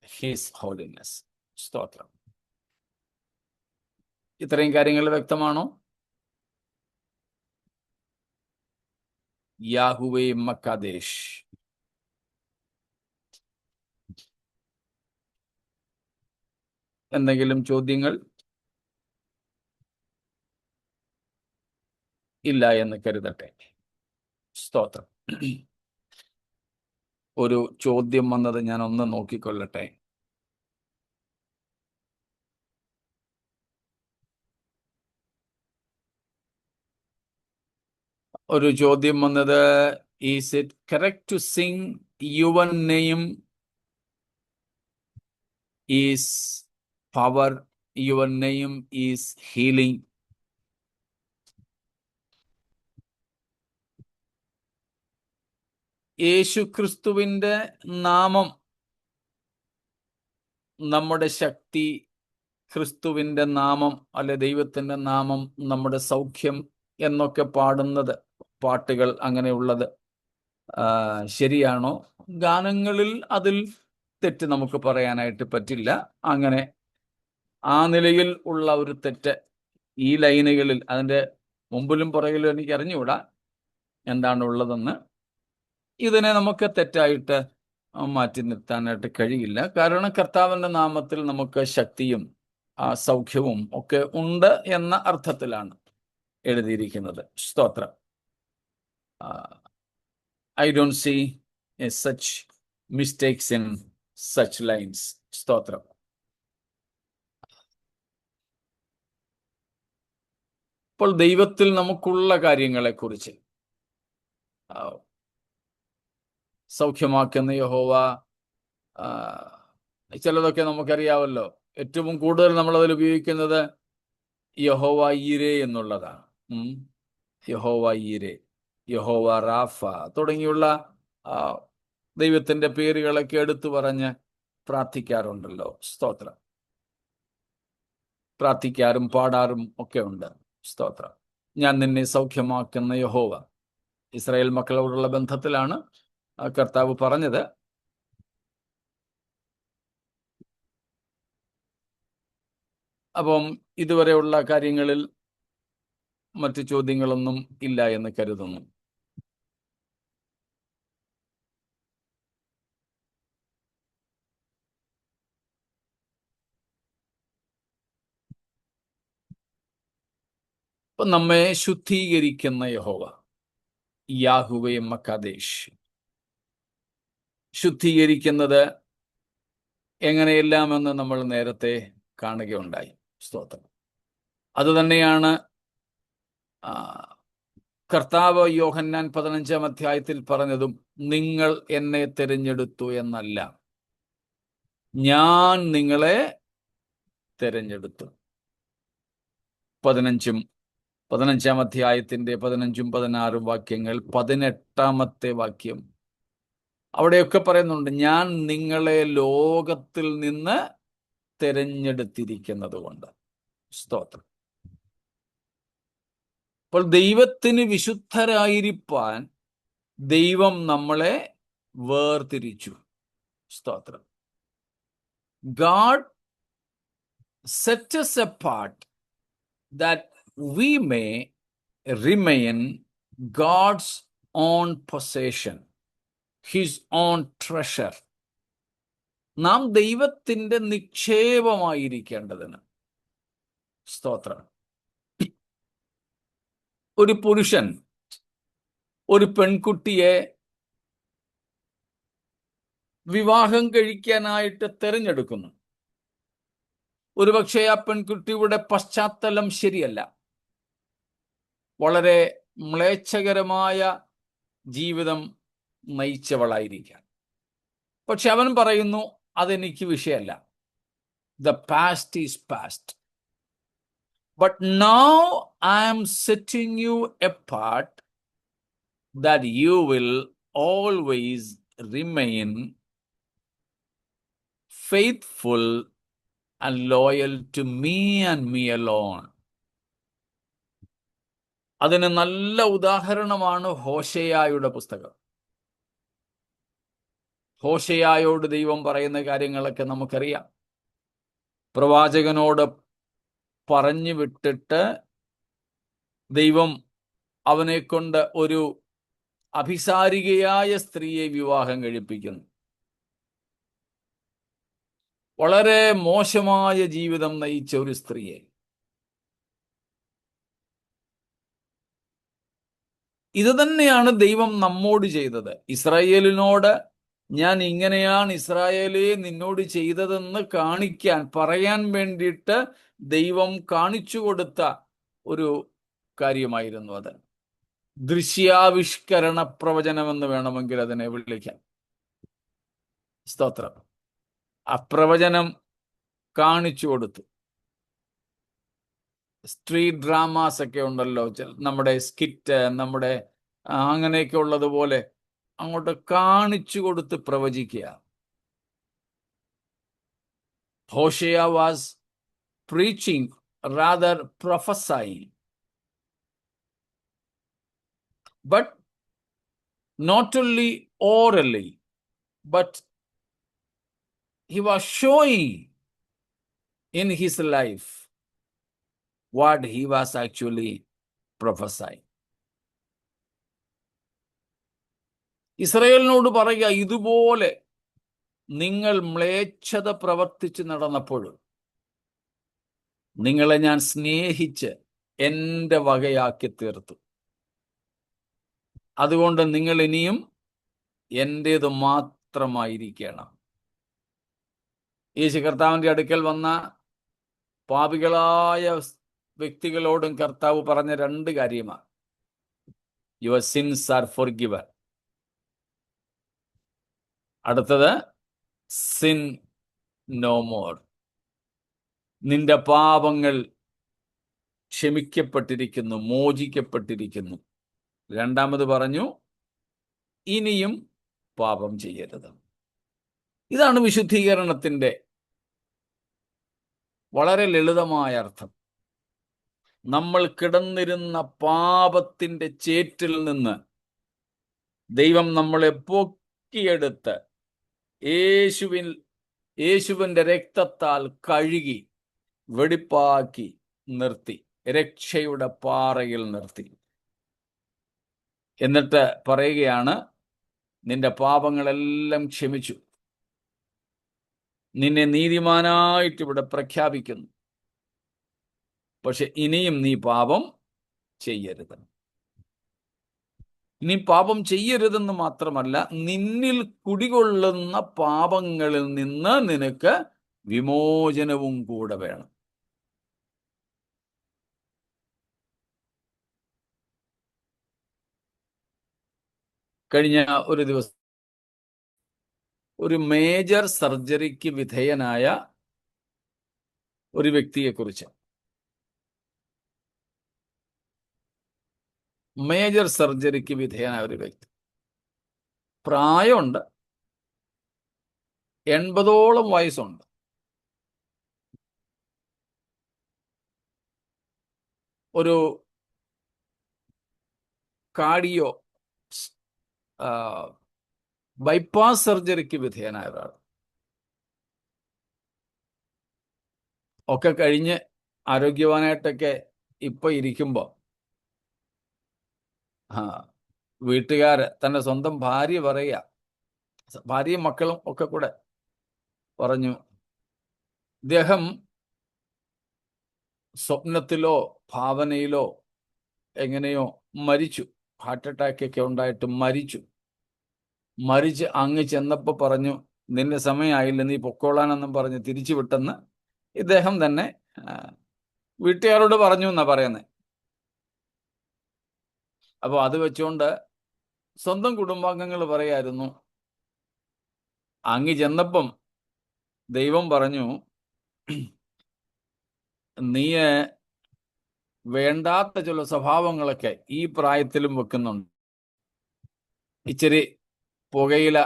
His holiness. സ്തോത്രം. ഇത്രയും കാര്യങ്ങൾ വ്യക്തമാണോ? യാഹുവേ മക്കാദേശ്. എന്തെങ്കിലും ചോദ്യങ്ങൾ? ഇല്ല എന്ന് കരുതട്ടെ. സ്തോത്രം. ഒരു ചോദ്യം വന്നത് ഞാൻ ഒന്ന് നോക്കിക്കൊള്ളട്ടെ. ഒരു ചോദ്യം വന്നത്, is it correct to sing your name is power, your name is healing? യേശു ക്രിസ്തുവിന്റെ നാമം നമ്മുടെ ശക്തി, ക്രിസ്തുവിന്റെ നാമം അല്ലെ ദൈവത്തിന്റെ നാമം നമ്മുടെ സൗഖ്യം എന്നൊക്കെ പാടുന്നത്, പാട്ടുകൾ അങ്ങനെയുള്ളത് ശരിയാണോ? ഗാനങ്ങളിൽ അതിൽ തെറ്റ് നമുക്ക് പറയാനായിട്ട് പറ്റില്ല. അങ്ങനെ ആ നിലയിൽ ഉള്ള ഒരു തെറ്റ് ഈ ലൈനുകളിൽ, അതിൻ്റെ മുമ്പിലും പുറകിലും എനിക്ക് അറിഞ്ഞുകൂടാ എന്താണ് ഉള്ളതെന്ന്. ഇതിനെ നമുക്ക് തെറ്റായിട്ട് മാറ്റി നിർത്താനായിട്ട് കഴിയില്ല. കാരണം കർത്താവിൻ്റെ നാമത്തിൽ നമുക്ക് ശക്തിയും സൗഖ്യവും ഒക്കെ ഉണ്ട് എന്ന അർത്ഥത്തിലാണ് എഴുതിയിരിക്കുന്നത്. സ്തോത്രം. I don't see such mistakes in such lines. സ്തോത്രം. ഇപ്പോൾ ദൈവത്തിൽ നമുക്കുള്ള കാര്യങ്ങളെക്കുറിച്ച്, സൗഖ്യമാക്കുന്ന യഹോവ, ചിലതൊക്കെ നമുക്കറിയാമല്ലോ. ഏറ്റവും കൂടുതൽ നമ്മളതിൽ ഉപയോഗിക്കുന്നത് യഹോവ ഈരേ എന്നുള്ളതാണ്. യഹോവ ഈരേ, യഹോവ റാഫ തുടങ്ങിയുള്ള ദൈവത്തിന്റെ പേരുകളൊക്കെ എടുത്തു പറഞ്ഞ് പ്രാർത്ഥിക്കാറുണ്ടല്ലോ. സ്തോത്രം. പ്രാർത്ഥിക്കാറും പാടാറും ഒക്കെ ഉണ്ട്. സ്തോത്രം. ഞാൻ നിന്നെ സൗഖ്യമാക്കുന്ന യഹോവ. ഇസ്രായേൽ മക്കളോടുള്ള ബന്ധത്തിലാണ് കർത്താവ് പറഞ്ഞത്. അപ്പം ഇതുവരെയുള്ള കാര്യങ്ങളിൽ മറ്റു ചോദ്യങ്ങളൊന്നും ഇല്ല എന്ന് കരുതുന്നു. ഇപ്പൊ നമ്മെ ശുദ്ധീകരിക്കുന്ന യഹോവ, യാഹുവേ മക്കാദേശ്. ശുദ്ധീകരിക്കുന്നത് എങ്ങനെയെല്ലാമെന്ന് നമ്മൾ നേരത്തെ കാണുകയുണ്ടായി. സ്തോത്രം. അതുതന്നെയാണ് കർത്താവ് യോഹന്നാൻ 15-ാം അധ്യായത്തിൽ പറഞ്ഞതും, നിങ്ങൾ എന്നെ തിരഞ്ഞെടുത്തു എന്നല്ല, ഞാൻ നിങ്ങളെ തിരഞ്ഞെടുത്തു. 15-ാം അധ്യായത്തിന്റെ 15-16 വാക്യങ്ങൾ, 18-ാമത്തെ വാക്യം, അവിടെയൊക്കെ പറയുന്നുണ്ട്, ഞാൻ നിങ്ങളെ ലോകത്തിൽ നിന്ന് തിരഞ്ഞെടുത്തിരിക്കുന്നത് കൊണ്ട്. സ്തോത്രം. അപ്പോൾ ദൈവത്തിന് വിശുദ്ധരായിരിക്കാൻ ദൈവം നമ്മളെ വേർതിരിച്ചു. സ്തോത്രം. God set us apart that we may remain God's own possession, his own treasure. നാം ദൈവത്തിന്റെ നിക്ഷേപമായിരിക്കേണ്ടതിന്. സ്തോത്രം. ഒരു പുരുഷൻ ഒരു പെൺകുട്ടിയെ വിവാഹം കഴിക്കാനായിട്ട് തിരഞ്ഞെടുക്കുന്നു. ഒരുപക്ഷെ ആ പെൺകുട്ടിയുടെ പശ്ചാത്തലം ശരിയല്ല, വളരെ മ്ലേച്ഛകരമായ ജീവിതം നയിച്ചവളായിരിക്കാം. പക്ഷെ അവൻ പറയുന്നു, അതെനിക്ക് വിഷയമല്ല, the past is past, but now I am setting you apart that you will always remain faithful and loyal to me and me alone. അതിന് നല്ല ഉദാഹരണമാണ് ഹോശേയായുടെ പുസ്തകം. ഹോശേയായോട് ദൈവം പറയുന്ന കാര്യങ്ങളൊക്കെ നമുക്കറിയാം. പ്രവാചകനോട് പറഞ്ഞു വിട്ടിട്ട് ദൈവം അവനെ കൊണ്ട് ഒരു അഭിസാരികയായ സ്ത്രീയെ വിവാഹം കഴിപ്പിക്കുന്നു. വളരെ മോശമായ ജീവിതം നയിച്ച ഒരു സ്ത്രീയെ. ഇത് തന്നെയാണ് ദൈവം നമ്മോട് ചെയ്തത്. ഇസ്രായേലിനോട് ഞാൻ ഇങ്ങനെയാണ് ഇസ്രായേലേ നിന്നോട് ചെയ്തതെന്ന് പറയാൻ വേണ്ടിയിട്ട് ദൈവം കാണിച്ചു കൊടുത്ത ഒരു കാര്യമായിരുന്നു അത്. ദൃശ്യാവിഷ്കരണ പ്രവചനമെന്ന് വേണമെങ്കിൽ അതിനെ വിളിക്കാം. സ്തോത്രം. ആ പ്രവചനം കാണിച്ചു കൊടുത്തു. സ്ട്രീറ്റ് ഡ്രാമാസ് ഒക്കെ ഉണ്ടല്ലോ, നമ്മുടെ സ്കിറ്റ്, നമ്മുടെ അങ്ങനെയൊക്കെ ഉള്ളതുപോലെ അങ്ങോട്ട് കാണിച്ചു കൊടുത്ത് പ്രവചിക്കുക. Hosea was preaching, rather prophesying, but not only orally, but he was showing in his life what he was actually prophesying. ഇസ്രായേലിനോട് പറയുക, ഇതുപോലെ നിങ്ങൾ മ്ലേച്ഛത പ്രവർത്തിച്ച് നടന്നപ്പോഴും നിങ്ങളെ ഞാൻ സ്നേഹിച്ച് എൻ്റെ വകയാക്കി തീർത്തു. അതുകൊണ്ട് നിങ്ങൾ ഇനിയും എൻ്റേത് മാത്രമായിരിക്കണം. യേശു കർത്താവിൻ്റെ അടുക്കൽ വന്ന പാപികളായ വ്യക്തികളോടും കർത്താവ് പറഞ്ഞ രണ്ട് കാര്യമാണ്. Your sins are forgiven. അടുത്തത് സിൻ നോ മോർ. നിന്റെ പാപങ്ങൾ ക്ഷമിക്കപ്പെട്ടിരിക്കുന്നു, മോചിക്കപ്പെട്ടിരിക്കുന്നു. രണ്ടാമത് പറഞ്ഞു, ഇനിയും പാപം ചെയ്യരുത്. ഇതാണ് വിശുദ്ധീകരണത്തിന്റെ വളരെ ലളിതമായ അർത്ഥം. നമ്മൾ കിടന്നിരുന്ന പാപത്തിന്റെ ചേറ്റിൽ നിന്ന് ദൈവം നമ്മളെ പൊക്കിയെടുത്ത് യേശുവിന്റെ രക്തത്താൽ കഴുകി വെടിപ്പാക്കി നിർത്തി, രക്ഷയുടെ പാറയിൽ നിർത്തി. എന്നിട്ട് പറയുകയാണ്, നിന്റെ പാപങ്ങളെല്ലാം ക്ഷമിച്ചു, നിന്നെ നീതിമാനായിട്ട് ഇവിടെ പ്രഖ്യാപിക്കുന്നു. പക്ഷെ ഇനിയും നീ പാപം ചെയ്യരുത്. നീ പാപം ചെയ്യരുതെന്ന് മാത്രമല്ല, നിന്നിൽ കുടികൊള്ളുന്ന പാപങ്ങളിൽ നിന്ന് നിനക്ക് വിമോചനവും കൂടെ വേണം. കഴിഞ്ഞ ഒരു ദിവസം ഒരു മേജർ സർജറിക്ക് വിധേയനായ ഒരു വ്യക്തിയെക്കുറിച്ച്, മേജർ സർജറിക്ക് വിധേയനായ ഒരു വ്യക്തി, പ്രായമുണ്ട്, 80ഓളം വയസ്സുണ്ട്. ഒരു കാർഡിയോ ബൈപ്പാസ് സർജറിക്ക് വിധേയനായ ഒരാൾ. ഒക്കെ കഴിഞ്ഞ് ആരോഗ്യവാനായിട്ടൊക്കെ ഇപ്പൊ ഇരിക്കുമ്പോൾ വീട്ടുകാര്, തന്റെ സ്വന്തം ഭാര്യ പറയുക, ഭാര്യയും മക്കളും ഒക്കെ കൂടെ പറഞ്ഞു, ഇദ്ദേഹം സ്വപ്നത്തിലോ ഭാവനയിലോ എങ്ങനെയോ മരിച്ചു, ഹാർട്ട് അറ്റാക്ക് ഒക്കെ ഉണ്ടായിട്ട് മരിച്ച് അങ്ങ് ചെന്നപ്പോ പറഞ്ഞു, നിന്റെ സമയമായില്ല, നീ പൊക്കോളാനെന്നും പറഞ്ഞ് തിരിച്ചു വിട്ടെന്ന് ഇദ്ദേഹം തന്നെ വീട്ടുകാരോട് പറഞ്ഞു എന്നാ പറയുന്നത്. അപ്പോൾ അത് വെച്ചുകൊണ്ട് സ്വന്തം കുടുംബാംഗങ്ങൾ പറയായിരുന്നു, അങ്ങ് ചെന്നപ്പം ദൈവം പറഞ്ഞു, നീ വേണ്ടാത്ത ചില സ്വഭാവങ്ങളൊക്കെ ഈ പ്രായത്തിലും വെക്കുന്നുണ്ട്. ഇച്ചിരി പുകയില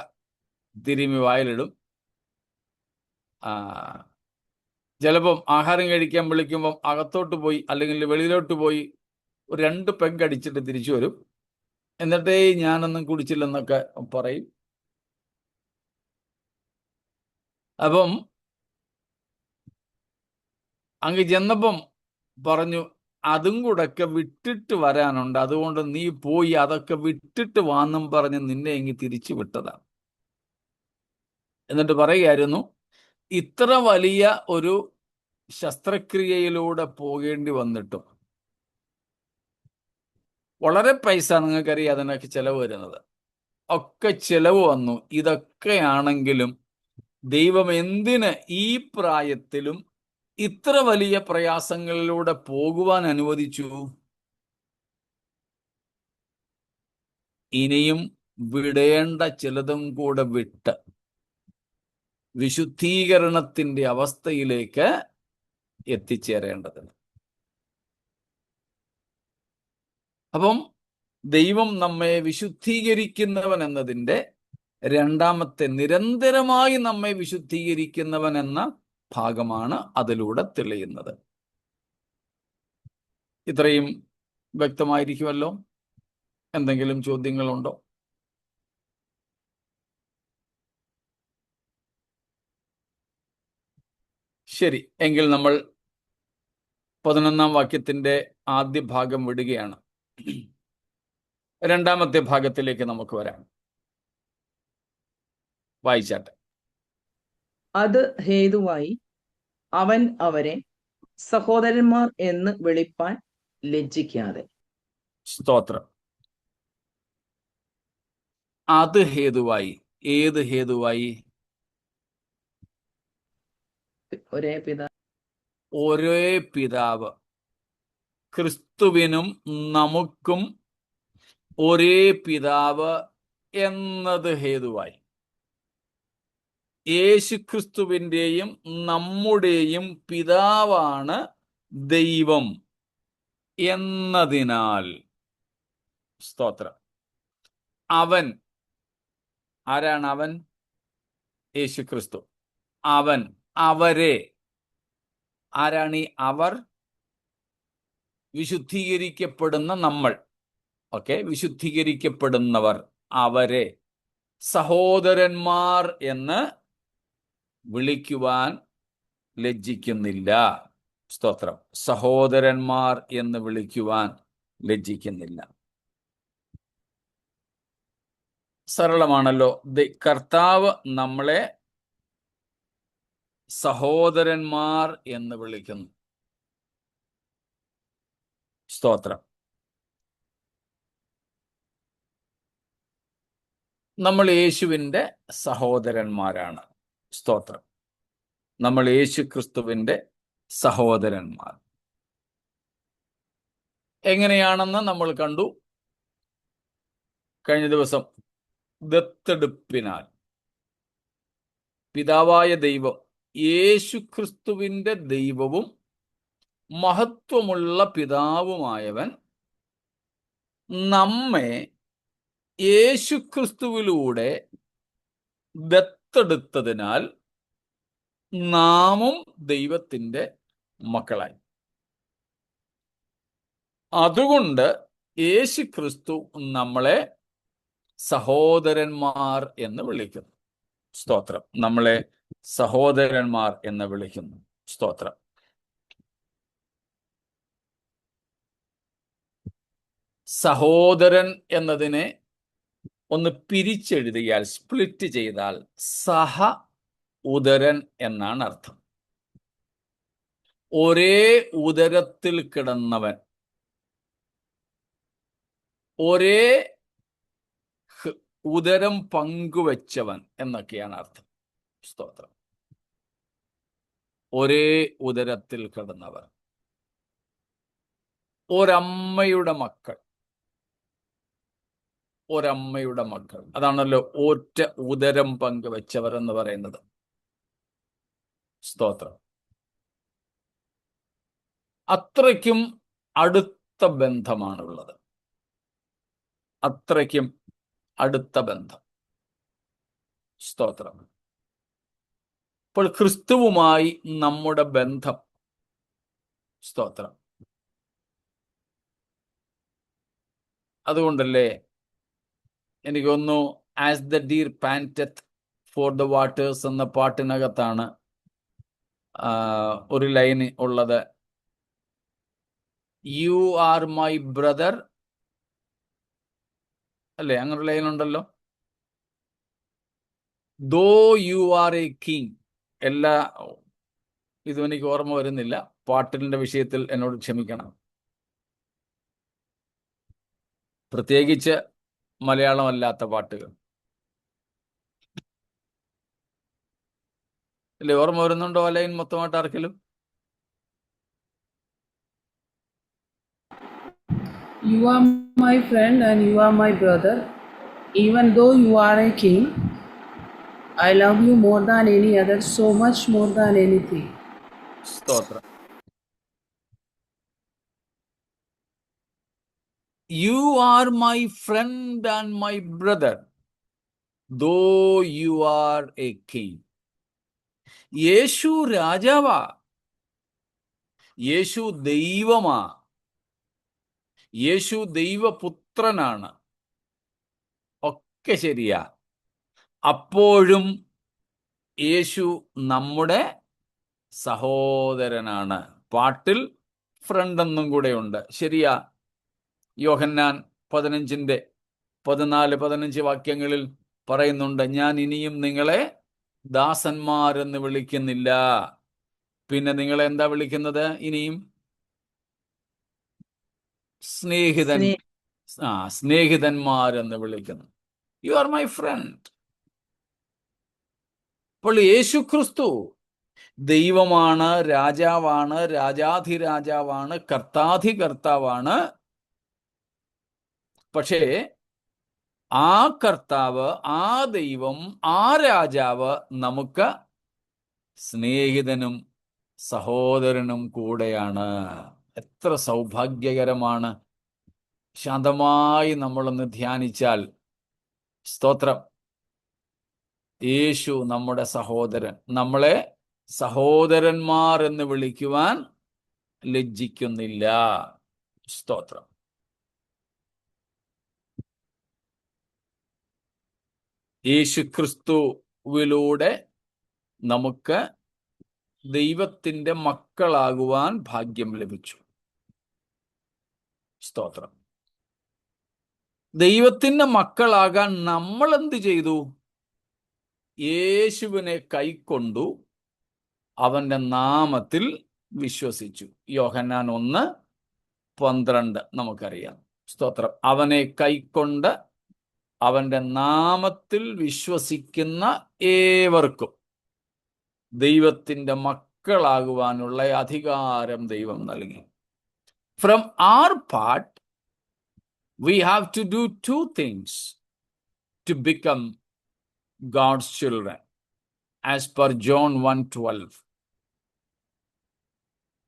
തിരുമി വായിലിടും, ചിലപ്പം ആഹാരം കഴിക്കാൻ വിളിക്കുമ്പം അകത്തോട്ട് പോയി അല്ലെങ്കിൽ വെളിയിലോട്ട് പോയി ഒരു 2 പെഗ് അടിച്ചിട്ട് തിരിച്ചു വരും, എന്നിട്ടേ ഞാനൊന്നും കുടിച്ചില്ലെന്നൊക്കെ പറയും. അപ്പം അങ്ങ് ചെന്നപ്പം പറഞ്ഞു, അതും കൂടെയൊക്കെ വിട്ടിട്ട് വരാനുണ്ട്, അതുകൊണ്ട് നീ പോയി അതൊക്കെ വിട്ടിട്ട് വാന്നും പറഞ്ഞ് നിന്നെ എങ്ങി തിരിച്ചു വിട്ടതാണ്. എന്നിട്ട് പറയുകയായിരുന്നു, ഇത്ര വലിയ ഒരു ശസ്ത്രക്രിയയിലൂടെ പോകേണ്ടി വന്നിട്ടും വളരെ പൈസ, നിങ്ങൾക്കറിയാം അതിനൊക്കെ ചെലവ് വരുന്നത്, ഒക്കെ ചെലവ് വന്നു. ഇതൊക്കെയാണെങ്കിലും ദൈവം എന്തിന് ഈ പ്രായത്തിലും ഇത്ര വലിയ പ്രയാസങ്ങളിലൂടെ പോകുവാൻ അനുവദിച്ചു? ഇനിയും വിടേണ്ട ചിലതും കൂടെ വിട്ട് വിശുദ്ധീകരണത്തിന്റെ അവസ്ഥയിലേക്ക് എത്തിച്ചേരേണ്ടതിന്. അപ്പം ദൈവം നമ്മെ വിശുദ്ധീകരിക്കുന്നവൻ എന്നതിൻ്റെ രണ്ടാമത്തെ, നിരന്തരമായി നമ്മെ വിശുദ്ധീകരിക്കുന്നവൻ എന്ന ഭാഗമാണ് അതിലൂടെ തെളിയുന്നത്. ഇത്രയും വ്യക്തമായിരിക്കുമല്ലോ? എന്തെങ്കിലും ചോദ്യങ്ങളുണ്ടോ? ശരി, എങ്കിൽ നമ്മൾ 11ാം വാക്യത്തിന്റെ ആദ്യ ഭാഗം വിടുകയാണ്. രണ്ടാമത്തെ ഭാഗത്തിലേക്ക് നമുക്ക് വരാം. വായിച്ചാട്ടെ. അത് ഹേതുവായി അവൻ അവരെ സഹോദരന്മാർ എന്ന് വിളിപ്പാൻ ലജ്ജിക്കാതെ. സ്തോത്രം. അത് ഹേതുവായി. ഏത് ഹേതുവായി? ഒരേ പിതാവ്. ക്രിസ്തുവിനും നമുക്കും ഒരേ പിതാവ് എന്നത് ഹേതുവായി. യേശുക്രിസ്തുവിൻ്റെയും നമ്മുടെയും പിതാവാണ് ദൈവം എന്നതിനാൽ. സ്തോത്രം. അവൻ ആരാണ്? അവൻ യേശുക്രിസ്തു. അവൻ, അവരെ. ആരാണ് ഈ അവർ? വിശുദ്ധീകരിക്കപ്പെടുന്ന നമ്മൾ. ഓക്കെ, വിശുദ്ധീകരിക്കപ്പെടുന്നവർ. അവരെ സഹോദരന്മാർ എന്ന് വിളിക്കുവാൻ ലജ്ജിക്കുന്നില്ല. സ്തോത്രം. സഹോദരന്മാർ എന്ന് വിളിക്കുവാൻ ലജ്ജിക്കുന്നില്ല. സരളമാണല്ലോ. കർത്താവ് നമ്മളെ സഹോദരന്മാർ എന്ന് വിളിക്കുന്നു. സ്തോത്രം. നമ്മൾ യേശുവിൻ്റെ സഹോദരന്മാരാണ്. സ്തോത്രം. നമ്മൾ യേശു ക്രിസ്തുവിൻ്റെ സഹോദരന്മാർ. എങ്ങനെയാണെന്ന് നമ്മൾ കണ്ടു കഴിഞ്ഞ ദിവസം. ദത്തെടുപ്പിനാൽ പിതാവായ ദൈവം, യേശു ക്രിസ്തുവിൻ്റെ ദൈവവും മഹത്വമുള്ള പിതാവുമായവൻ നമ്മെ യേശു ക്രിസ്തുവിലൂടെ ദത്തെടുത്തതിനാൽ നാമും ദൈവത്തിൻ്റെ മക്കളായി. അതുകൊണ്ട് യേശു ക്രിസ്തു നമ്മളെ സഹോദരന്മാർ എന്ന് വിളിക്കുന്നു. സ്തോത്രം. നമ്മളെ സഹോദരന്മാർ എന്ന് വിളിക്കുന്നു. സ്തോത്രം. സഹോദരൻ എന്നതിനെ ഒന്ന് പിരിച്ചെഴുതിയാൽ, സ്പ്ലിറ്റ് ചെയ്താൽ സഹ ഉദരൻ എന്നാണ് അർത്ഥം. ഒരേ ഉദരത്തിൽ കിടന്നവൻ, ഒരേ ഉദരം പങ്കുവെച്ചവൻ എന്നൊക്കെയാണ് അർത്ഥം. സ്തോത്രം. ഒരേ ഉദരത്തിൽ കിടന്നവർ, ഒരമ്മയുടെ മക്കൾ, ഒരമ്മയുടെ മക്കൾ. അതാണല്ലോ ഒറ്റ ഉദരം പങ്കുവെച്ചവർ എന്ന് പറയുന്നത്. സ്തോത്രം. അത്രയ്ക്കും അടുത്ത ബന്ധമാണുള്ളത്. അത്രയ്ക്കും അടുത്ത ബന്ധം. സ്തോത്രം. അപ്പോൾ ക്രിസ്തുവുമായി നമ്മുടെ ബന്ധം, സ്തോത്രം. അതുകൊണ്ടല്ലേ എനിക്കൊന്നു as the deer panteth for the waters എന്ന പാട്ടിനകത്താണ് ഒരു ലൈൻ ഉള്ളത്. യു ആർ മൈ ബ്രദർ, അല്ലേ? അങ്ങനെ ലൈൻ ഉണ്ടല്ലോ. ദോ യു ആർ എ കിങ്. എല്ലാ ഇതും എനിക്ക് ഓർമ്മ വരുന്നില്ല. പാട്ടിൻ്റെ വിഷയത്തിൽ എന്നോട് ക്ഷമിക്കണം. പ്രത്യേകിച്ച് മലയാളമല്ലാത്ത പാട്ടുകൾ അല്ലേ? ഓർമ്മ വരുന്നുണ്ടോ ആ ലൈൻ മൊത്തമായിട്ട് ആർക്കെങ്കിലും? You are my friend and you are my brother. Even though you are a king, I love you more than any other, so much more than anything. സ്തോത്രം. You are my friend and my brother, though you are a king. യേശു രാജാവാ, യേശു ദൈവമാ, യേശു ദൈവപുത്രനാണ്, ഒക്കെ ശരിയാ. അപ്പോഴും യേശു നമ്മുടെ സഹോദരനാണ്. പാട്ടിൽ front എന്നും കൂടെ ഉണ്ട്. ശരിയാ. യോഹന്നാൻ 15:14-15 വാക്യങ്ങളിൽ പറയുന്നുണ്ട്, ഞാൻ ഇനിയും നിങ്ങളെ ദാസന്മാരെന്ന് വിളിക്കുന്നില്ല, പിന്നെ നിങ്ങളെ എന്താ വിളിക്കുന്നത്? ഇനിയും സ്നേഹിതന്മാരെന്ന് വിളിക്കുന്നു. You are my friend. അപ്പോൾ യേശു ക്രിസ്തു ദൈവമാണ്, രാജാവാണ്, രാജാധിരാജാവാണ്, കർത്താധികർത്താവാണ്. പക്ഷേ ആ കർത്താവ്, ആ ദൈവം, ആ രാജാവ് നമുക്ക് സ്നേഹിതനും സഹോദരനും കൂടെയാണ്. എത്ര സൗഭാഗ്യകരമാണ്! ശാന്തമായി നമ്മളൊന്ന് ധ്യാനിച്ചാൽ, സ്തോത്രം, യേശു നമ്മുടെ സഹോദരൻ. നമ്മളെ സഹോദരന്മാർ എന്ന് വിളിക്കുവാൻ ലജ്ജിക്കുന്നില്ല. സ്തോത്രം. യേശു ക്രിസ്തുവിലൂടെ നമുക്ക് ദൈവത്തിൻ്റെ മക്കളാകുവാൻ ഭാഗ്യം ലഭിച്ചു. സ്തോത്രം. ദൈവത്തിൻ്റെ മക്കളാകാൻ നമ്മൾ എന്ത് ചെയ്തു? യേശുവിനെ കൈക്കൊണ്ടു, അവൻ്റെ നാമത്തിൽ വിശ്വസിച്ചു. യോഹന്നാൻ 1:12 നമുക്കറിയാം. സ്തോത്രം. അവനെ കൈക്കൊണ്ട് അവൻ്റെ നാമത്തിൽ വിശ്വസിക്കുന്ന ഏവർക്കും ദൈവത്തിൻ്റെ മക്കളാകുവാനുള്ള അധികാരം ദൈവം നൽകി. From our part, we have to do two things to become God's children, as per John 1:12.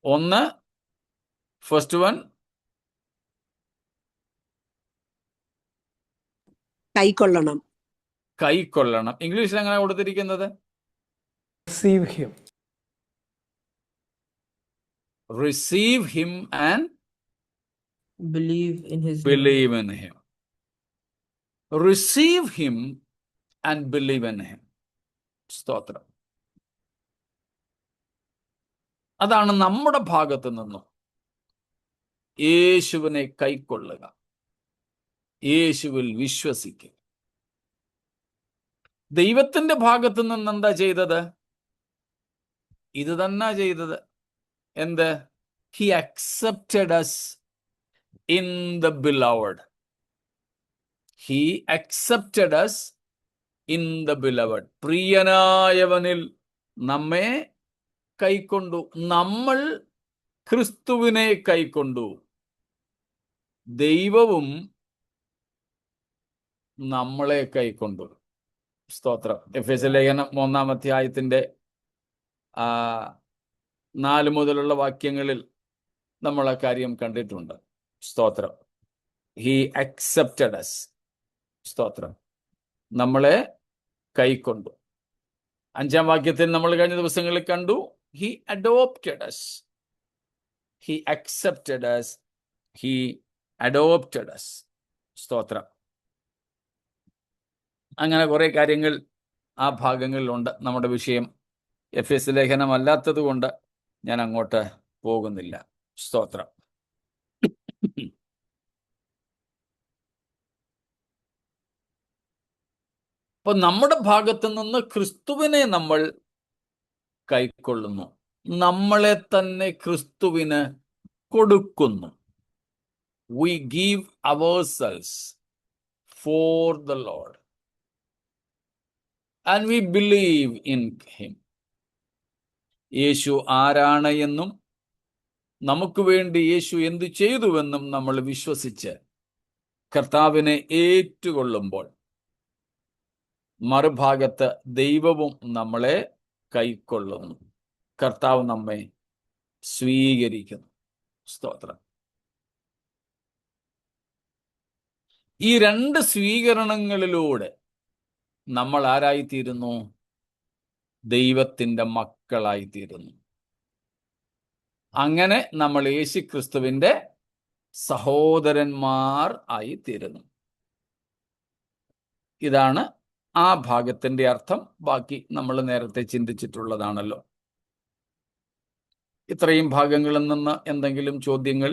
ഒന്ന്, first one, കൈക്കൊള്ളണം. കൈക്കൊള്ളണം. ഇംഗ്ലീഷിൽ എങ്ങനെ കൊടുത്തിരിക്കുന്നത്? Receive him. Receive him and Believe in his name. believe in him. Receive him and believe in him. സ്തോത്രം. അതാണ് നമ്മുടെ ഭാഗത്ത് നിന്നും യേശുവിനെ കൈക്കൊള്ളുക, യേശുവിൽ വിശ്വസിക്കുക. ദൈവത്തിന്റെ ഭാഗത്ത് നിന്ന് എന്താ ചെയ്തത്? ഇത് തന്നെ ചെയ്തത്. എന്ത്? He accepted us in the beloved. He accepted us in the beloved. പ്രിയനായവനിൽ നമ്മെ കൈക്കൊണ്ടു. നമ്മൾ ക്രിസ്തുവിനെ കൈക്കൊണ്ടു. ദൈവവും നമ്മളെ കൈക്കൊണ്ടു. സ്തോത്രം. എഫേസ്യ ലേഖനം 1-ാം അധ്യായത്തിന്റെ 4 മുതലുള്ള വാക്യങ്ങളിൽ നമ്മൾ ആ കാര്യം കണ്ടിട്ടുണ്ട്. സ്തോത്രം. He accepted us. സ്തോത്രം. നമ്മളെ കൈക്കൊണ്ടു. 5-ാം വാക്യത്തിൽ നമ്മൾ കഴിഞ്ഞ ദിവസങ്ങളിൽ കണ്ടു, he adopted us. He accepted us. He adopted us. സ്തോത്രം. അങ്ങനെ കുറെ കാര്യങ്ങൾ ആ ഭാഗങ്ങളിലുണ്ട്. നമ്മുടെ വിഷയം എഫേസ്യ ലേഖനം അല്ലാത്തത് കൊണ്ട് ഞാൻ അങ്ങോട്ട് പോകുന്നില്ല. സ്തോത്രം. അപ്പൊ നമ്മുടെ ഭാഗത്ത് നിന്ന് ക്രിസ്തുവിനെ നമ്മൾ കൈക്കൊള്ളുന്നു, നമ്മളെ തന്നെ ക്രിസ്തുവിന് കൊടുക്കുന്നു. We give ourselves for the Lord and we believe in him. യേശു ആരാണ് എന്നും നമുക്ക് വേണ്ടി യേശു എന്തു ചെയ്തുവെന്നും നമ്മൾ വിശ്വസിച്ച് കർത്താവിനെ ഏറ്റുകൊള്ളുമ്പോൾ മറുഭാഗത്ത് ദൈവവും നമ്മളെ കൈക്കൊള്ളുന്നു. കർത്താവ് നമ്മെ സ്വീകരിക്കുന്നു. സ്തോത്രം. ഈ 2 സ്വീകരണങ്ങളിലൂടെ നമ്മൾ ആരായിത്തീരുന്നു? ദൈവത്തിൻ്റെ മക്കളായിത്തീരുന്നു. അങ്ങനെ നമ്മൾ യേശുക്രിസ്തുവിൻ്റെ സഹോദരന്മാർ ആയിത്തീരുന്നു. ഇതാണ് ആ ഭാഗത്തിന്റെ അർത്ഥം. ബാക്കി നമ്മൾ നേരത്തെ ചിന്തിച്ചിട്ടുള്ളതാണല്ലോ. ഇത്രയും ഭാഗങ്ങളിൽ നിന്ന് എന്തെങ്കിലും ചോദ്യങ്ങൾ?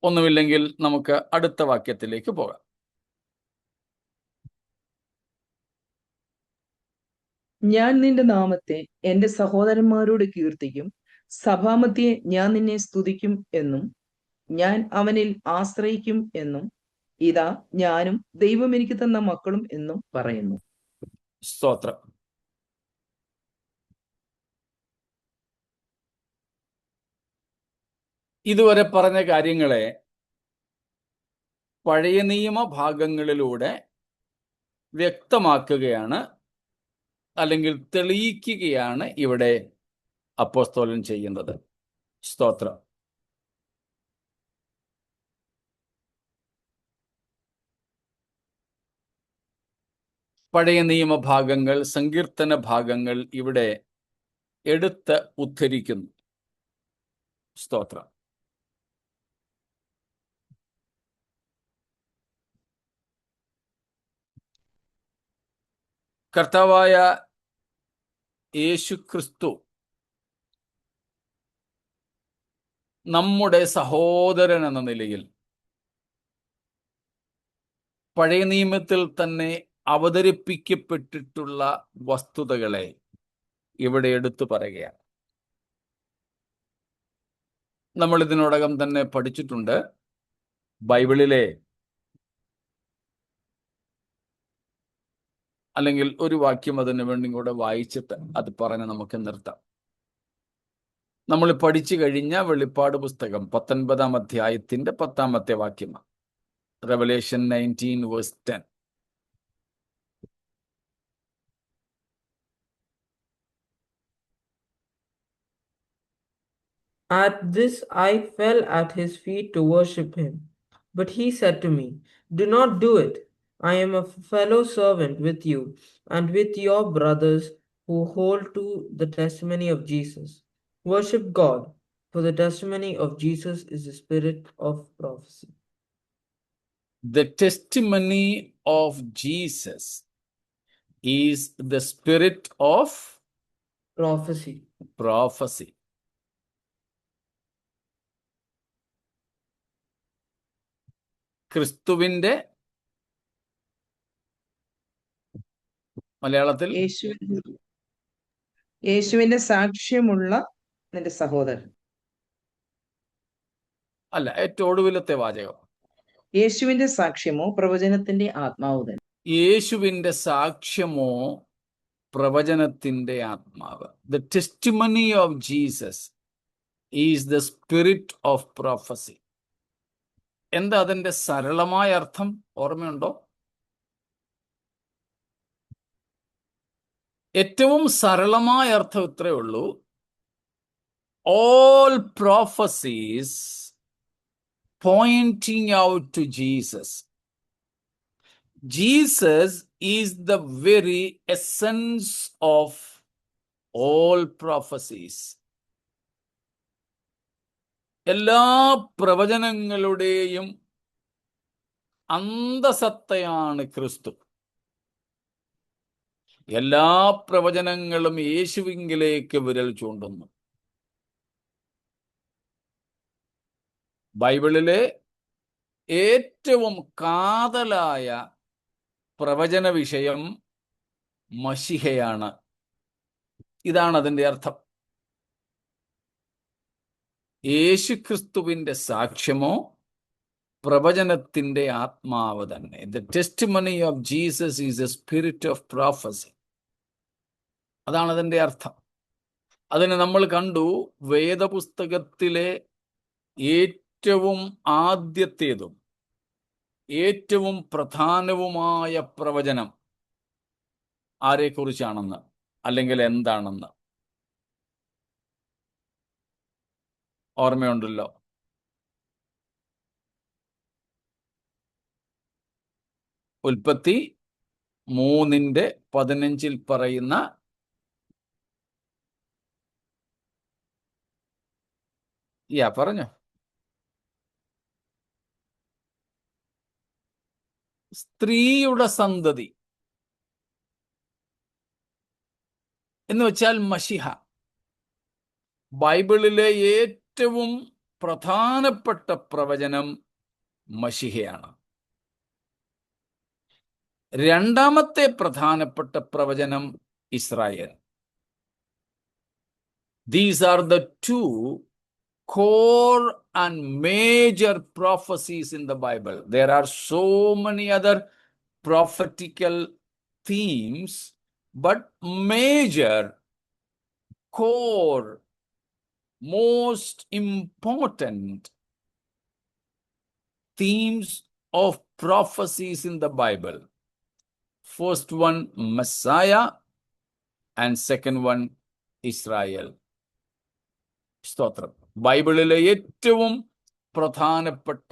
ഒന്നുമില്ലെങ്കിൽ നമുക്ക് അടുത്ത വാക്യത്തിലേക്ക് പോകാം. ഞാൻ നിന്റെ നാമത്തെ എന്റെ സഹോദരന്മാരോട് കീർത്തിക്കും, സഭാമധ്യേ ഞാൻ നിന്നെ സ്തുതിക്കും എന്നും ഞാൻ അവനിൽ ആശ്രയിക്കും എന്നും ഇതാ ഞാനും ദൈവം എനിക്ക് തന്ന മക്കളും എന്നും പറയുന്നു. സ്തോത്രം. ഇതുവരെ പറഞ്ഞ കാര്യങ്ങളെ പഴയ നിയമ ഭാഗങ്ങളിലൂടെ വ്യക്തമാക്കുകയാണ്, അല്ലെങ്കിൽ തെളിയിക്കുകയാണ് ഇവിടെ അപ്പോസ്തലൻ ചെയ്യുന്നത്. സ്തോത്രം. പഴയ നിയമ ഭാഗങ്ങൾ, സങ്കീർത്തന ഭാഗങ്ങൾ ഇവിടെ എടുത്ത് ഉദ്ധരിക്കുന്നു. സ്തോത്രം. കർത്താവായ യേശുക്രിസ്തു നമ്മുടെ സഹോദരൻ എന്ന നിലയിൽ പഴയ നിയമത്തിൽ തന്നെ അവതരിപ്പിക്കപ്പെട്ടിട്ടുള്ള വസ്തുതകളെ ഇവിടെ എടുത്തു പറയുകയാണ്. നമ്മൾ ഇതിനോടകം തന്നെ പഠിച്ചിട്ടുണ്ട്. ബൈബിളിലെ അല്ലെങ്കിൽ ഒരു വാക്യം അതിന് വേണ്ടി കൂടെ വായിച്ചിട്ട് അത് പറഞ്ഞ് നമുക്ക് നിർത്താം. നമ്മൾ പഠിച്ചു കഴിഞ്ഞ വെളിപ്പാട് പുസ്തകം 19-ാം അധ്യായത്തിന്റെ 10-ാമത്തെ വാക്യമാണ്. Revelation 19 verse 10. At this I fell at his feet to worship him. But he said to me, "Do not do it. I am a fellow servant with you and with your brothers who hold to the testimony of Jesus. Worship God, for the testimony of Jesus is the spirit of prophecy." The testimony of Jesus is the spirit of Prophecy. prophecy. ക്രിസ്തുവിന്റെ മലയാളത്തിൽ യേശുവിന്റെ സാക്ഷ്യമുള്ള നിന്റെ സഹോദരൻ. അല്ല, ഏറ്റവും ഒടുവിലത്തെ വാചകം. യേശുവിന്റെ സാക്ഷ്യമോ പ്രവചനത്തിന്റെ ആത്മാവ് തന്നെ. യേശുവിന്റെ സാക്ഷ്യമോ പ്രവചനത്തിന്റെ ആത്മാവ്. The testimony of Jesus is the spirit of prophecy. എന്താ അതിന്റെ സരളമായ അർത്ഥം? ഓർമ്മയുണ്ടോ? ഏറ്റവും സരളമായ അർത്ഥം ഇത്രയേ ഉള്ളൂ. All prophecies pointing out to Jesus. Jesus is the very essence of all prophecies. എല്ലാ പ്രവചനങ്ങളുടെയും അന്തസത്തയാണ് ക്രിസ്തു. എല്ലാ പ്രവചനങ്ങളും യേശുവിങ്കിലേക്ക് വിരൽ ചൂണ്ടുന്നു. ബൈബിളിലെ ഏറ്റവും കാതലായ പ്രവചന വിഷയം മശിഹയാണ്. ഇതാണ് അതിൻ്റെ അർത്ഥം. യേശുക്രിസ്തുവിന്റെ സാക്ഷ്യമോ പ്രവചനത്തിന്റെ ആത്മാവ് തന്നെ. The testimony of Jesus is a spirit of prophecy. അതാണ് അതിൻ്റെ അർത്ഥം. അതിന് നമ്മൾ കണ്ടു, വേദപുസ്തകത്തിലെ ഏറ്റവും ആദ്യത്തേതും ഏറ്റവും പ്രധാനവുമായ പ്രവചനം ആരെക്കുറിച്ചാണെന്ന്, അല്ലെങ്കിൽ എന്താണെന്ന് ഓർമ്മയുണ്ടല്ലോ. ഉൽപ്പത്തി 3:15 പറയുന്ന പറഞ്ഞോ. സ്ത്രീയുടെ സന്തതി എന്ന് വെച്ചാൽ മശിഹ. ബൈബിളിലെ ഏറ്റവും പ്രധാനപ്പെട്ട പ്രവചനം മശിഹയാണ്. രണ്ടാമത്തെ പ്രധാനപ്പെട്ട പ്രവചനം Israel. These are the two core and major prophecies in the Bible. There are so many other prophetical themes, but major, core, most important themes of prophecies in the Bible. First one, Messiah, and second one, Israel. സ്തോത്രം. ബൈബിളിലെ ഏറ്റവും പ്രധാനപ്പെട്ട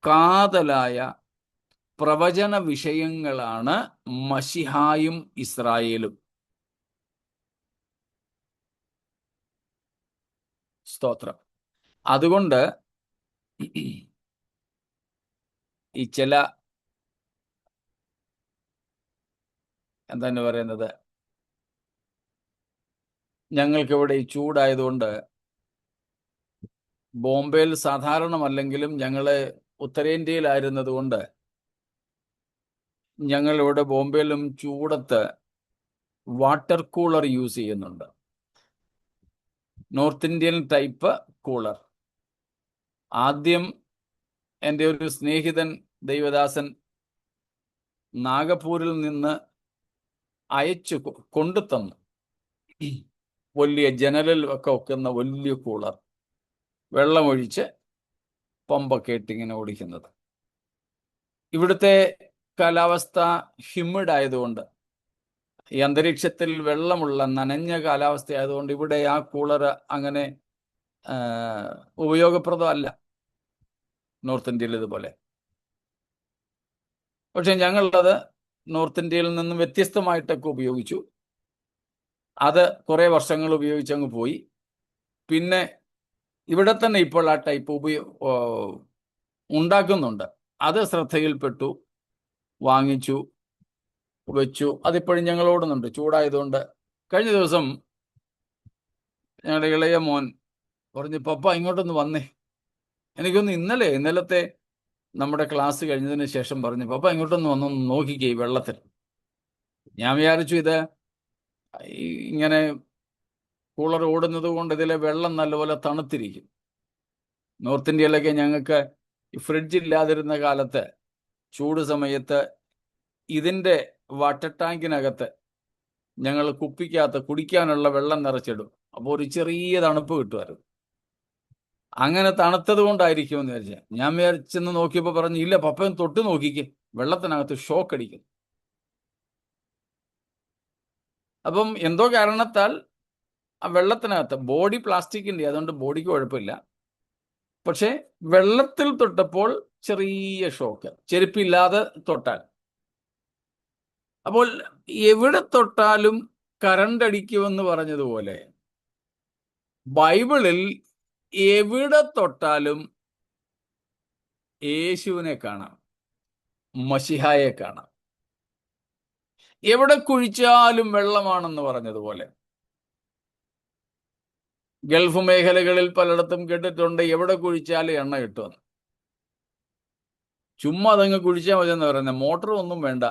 കാതലായ പ്രവചന വിഷയങ്ങളാണ് മശിഹായും ഇസ്രായേലും. സ്തോത്രം. അതുകൊണ്ട് ഈ ചില എന്താണ് പറയുന്നത്, ഞങ്ങൾക്കിവിടെ ഈ ചൂടായതുകൊണ്ട്, ബോംബെയിൽ സാധാരണമല്ലെങ്കിലും ഞങ്ങൾ ഉത്തരേന്ത്യയിലായിരുന്നത് കൊണ്ട് ഞങ്ങളിവിടെ ബോംബെയിലും ചൂടത്ത് വാട്ടർ കൂളർ യൂസ് ചെയ്യുന്നുണ്ട്. North Indian type cooler. ആദ്യം എൻ്റെ ഒരു സ്നേഹിതൻ ദൈവദാസൻ നാഗപ്പൂരിൽ നിന്ന് അയച്ചു കൊണ്ടു തന്നു. വലിയ ജനലിൽ ഒക്കെ വെക്കുന്ന വലിയ കൂളർ, വെള്ളമൊഴിച്ച് പമ്പൊക്കെ ഇട്ടിങ്ങനെ ഓടിക്കുന്നത്. ഇവിടുത്തെ കാലാവസ്ഥ ഹ്യൂമിഡ് ആയതുകൊണ്ട്, ഈ അന്തരീക്ഷത്തിൽ വെള്ളമുള്ള നനഞ്ഞ കാലാവസ്ഥ ആയതുകൊണ്ട് ഇവിടെ ആ കൂളർ അങ്ങനെ ഉപയോഗപ്രദമല്ല നോർത്ത് ഇന്ത്യയിൽ ഇതുപോലെ. പക്ഷെ ഞങ്ങളത് നോർത്ത് ഇന്ത്യയിൽ നിന്നും വ്യത്യസ്തമായിട്ടൊക്കെ ഉപയോഗിച്ചു. അത് കുറേ വർഷങ്ങൾ ഉപയോഗിച്ചങ്ങ് പോയി. പിന്നെ ഇവിടെ തന്നെ ഇപ്പോൾ ആ ടൈപ്പ് ഉണ്ടാക്കുന്നുണ്ട്. അത് ശ്രദ്ധയിൽപ്പെട്ടു, വാങ്ങിച്ചു, വെച്ചു. അതിപ്പോഴും ഞങ്ങൾ ഓടുന്നുണ്ട്. ചൂടായതുകൊണ്ട് കഴിഞ്ഞ ദിവസം ഞങ്ങളുടെ ഇളയ മോൻ പറഞ്ഞു, പപ്പ ഇങ്ങോട്ടൊന്ന് വന്നേ. എനിക്കൊന്ന് ഇന്നലത്തെ നമ്മുടെ ക്ലാസ് കഴിഞ്ഞതിന് ശേഷം പറഞ്ഞു, പപ്പ ഇങ്ങോട്ടൊന്ന് വന്നൊന്ന് നോക്കിക്കേ ഈ വെള്ളത്തിൽ. ഞാൻ വിചാരിച്ചു ഇത് ഇങ്ങനെ കൂളർ ഓടുന്നത് കൊണ്ട് ഇതിലെ വെള്ളം നല്ലപോലെ തണുത്തിരിക്കും. നോർത്ത് ഇന്ത്യയിലൊക്കെ ഞങ്ങൾക്ക് ഈ ഫ്രിഡ്ജ് ഇല്ലാതിരുന്ന കാലത്ത് ചൂട് സമയത്ത് ഇതിൻ്റെ വാട്ടർ ടാങ്കിനകത്ത് ഞങ്ങൾ കുപ്പിക്കകത്ത് കുടിക്കാനുള്ള വെള്ളം നിറച്ചിടും. അപ്പോൾ ഒരു ചെറിയ തണുപ്പ് കിട്ടുമായിരുന്നു. അങ്ങനെ തണുത്തത് കൊണ്ടായിരിക്കുമെന്ന് വിചാരിച്ച. ഞാൻ വിചാരിച്ചെന്ന് നോക്കിയപ്പോൾ പറഞ്ഞു, ഇല്ല പപ്പയും തൊട്ട് നോക്കിക്കേ, വെള്ളത്തിനകത്ത് ഷോക്ക് അടിക്കും. അപ്പം എന്തോ കാരണത്താൽ ആ വെള്ളത്തിനകത്ത്, ബോഡി പ്ലാസ്റ്റിക്കിൻ്റെ അതുകൊണ്ട് ബോഡിക്ക് കുഴപ്പമില്ല, പക്ഷെ വെള്ളത്തിൽ തൊട്ടപ്പോൾ ചെറിയ ഷോക്ക്, ചെരുപ്പില്ലാതെ തൊട്ടാൽ. അപ്പോൾ എവിടെ തൊട്ടാലും കറണ്ട് അടിക്കുമെന്ന് പറഞ്ഞതുപോലെ ബൈബിളിൽ എവിടെ തൊട്ടാലും യേശുവിനെ കാണാം, മശിഹായെ കാണാം. എവിടെ കുഴിച്ചാലും വെള്ളമാണെന്ന് പറഞ്ഞതുപോലെ ഗൾഫ് മേഖലകളിൽ പലയിടത്തും കേട്ടിട്ടുണ്ട്, എവിടെ കുഴിച്ചാലും എണ്ണ കിട്ടുമെന്ന്. ചുമ്മാ അതങ്ങ് കുഴിച്ചാൽ മതി എന്ന് പറയുന്നത്. മോട്ടറും ഒന്നും വേണ്ട,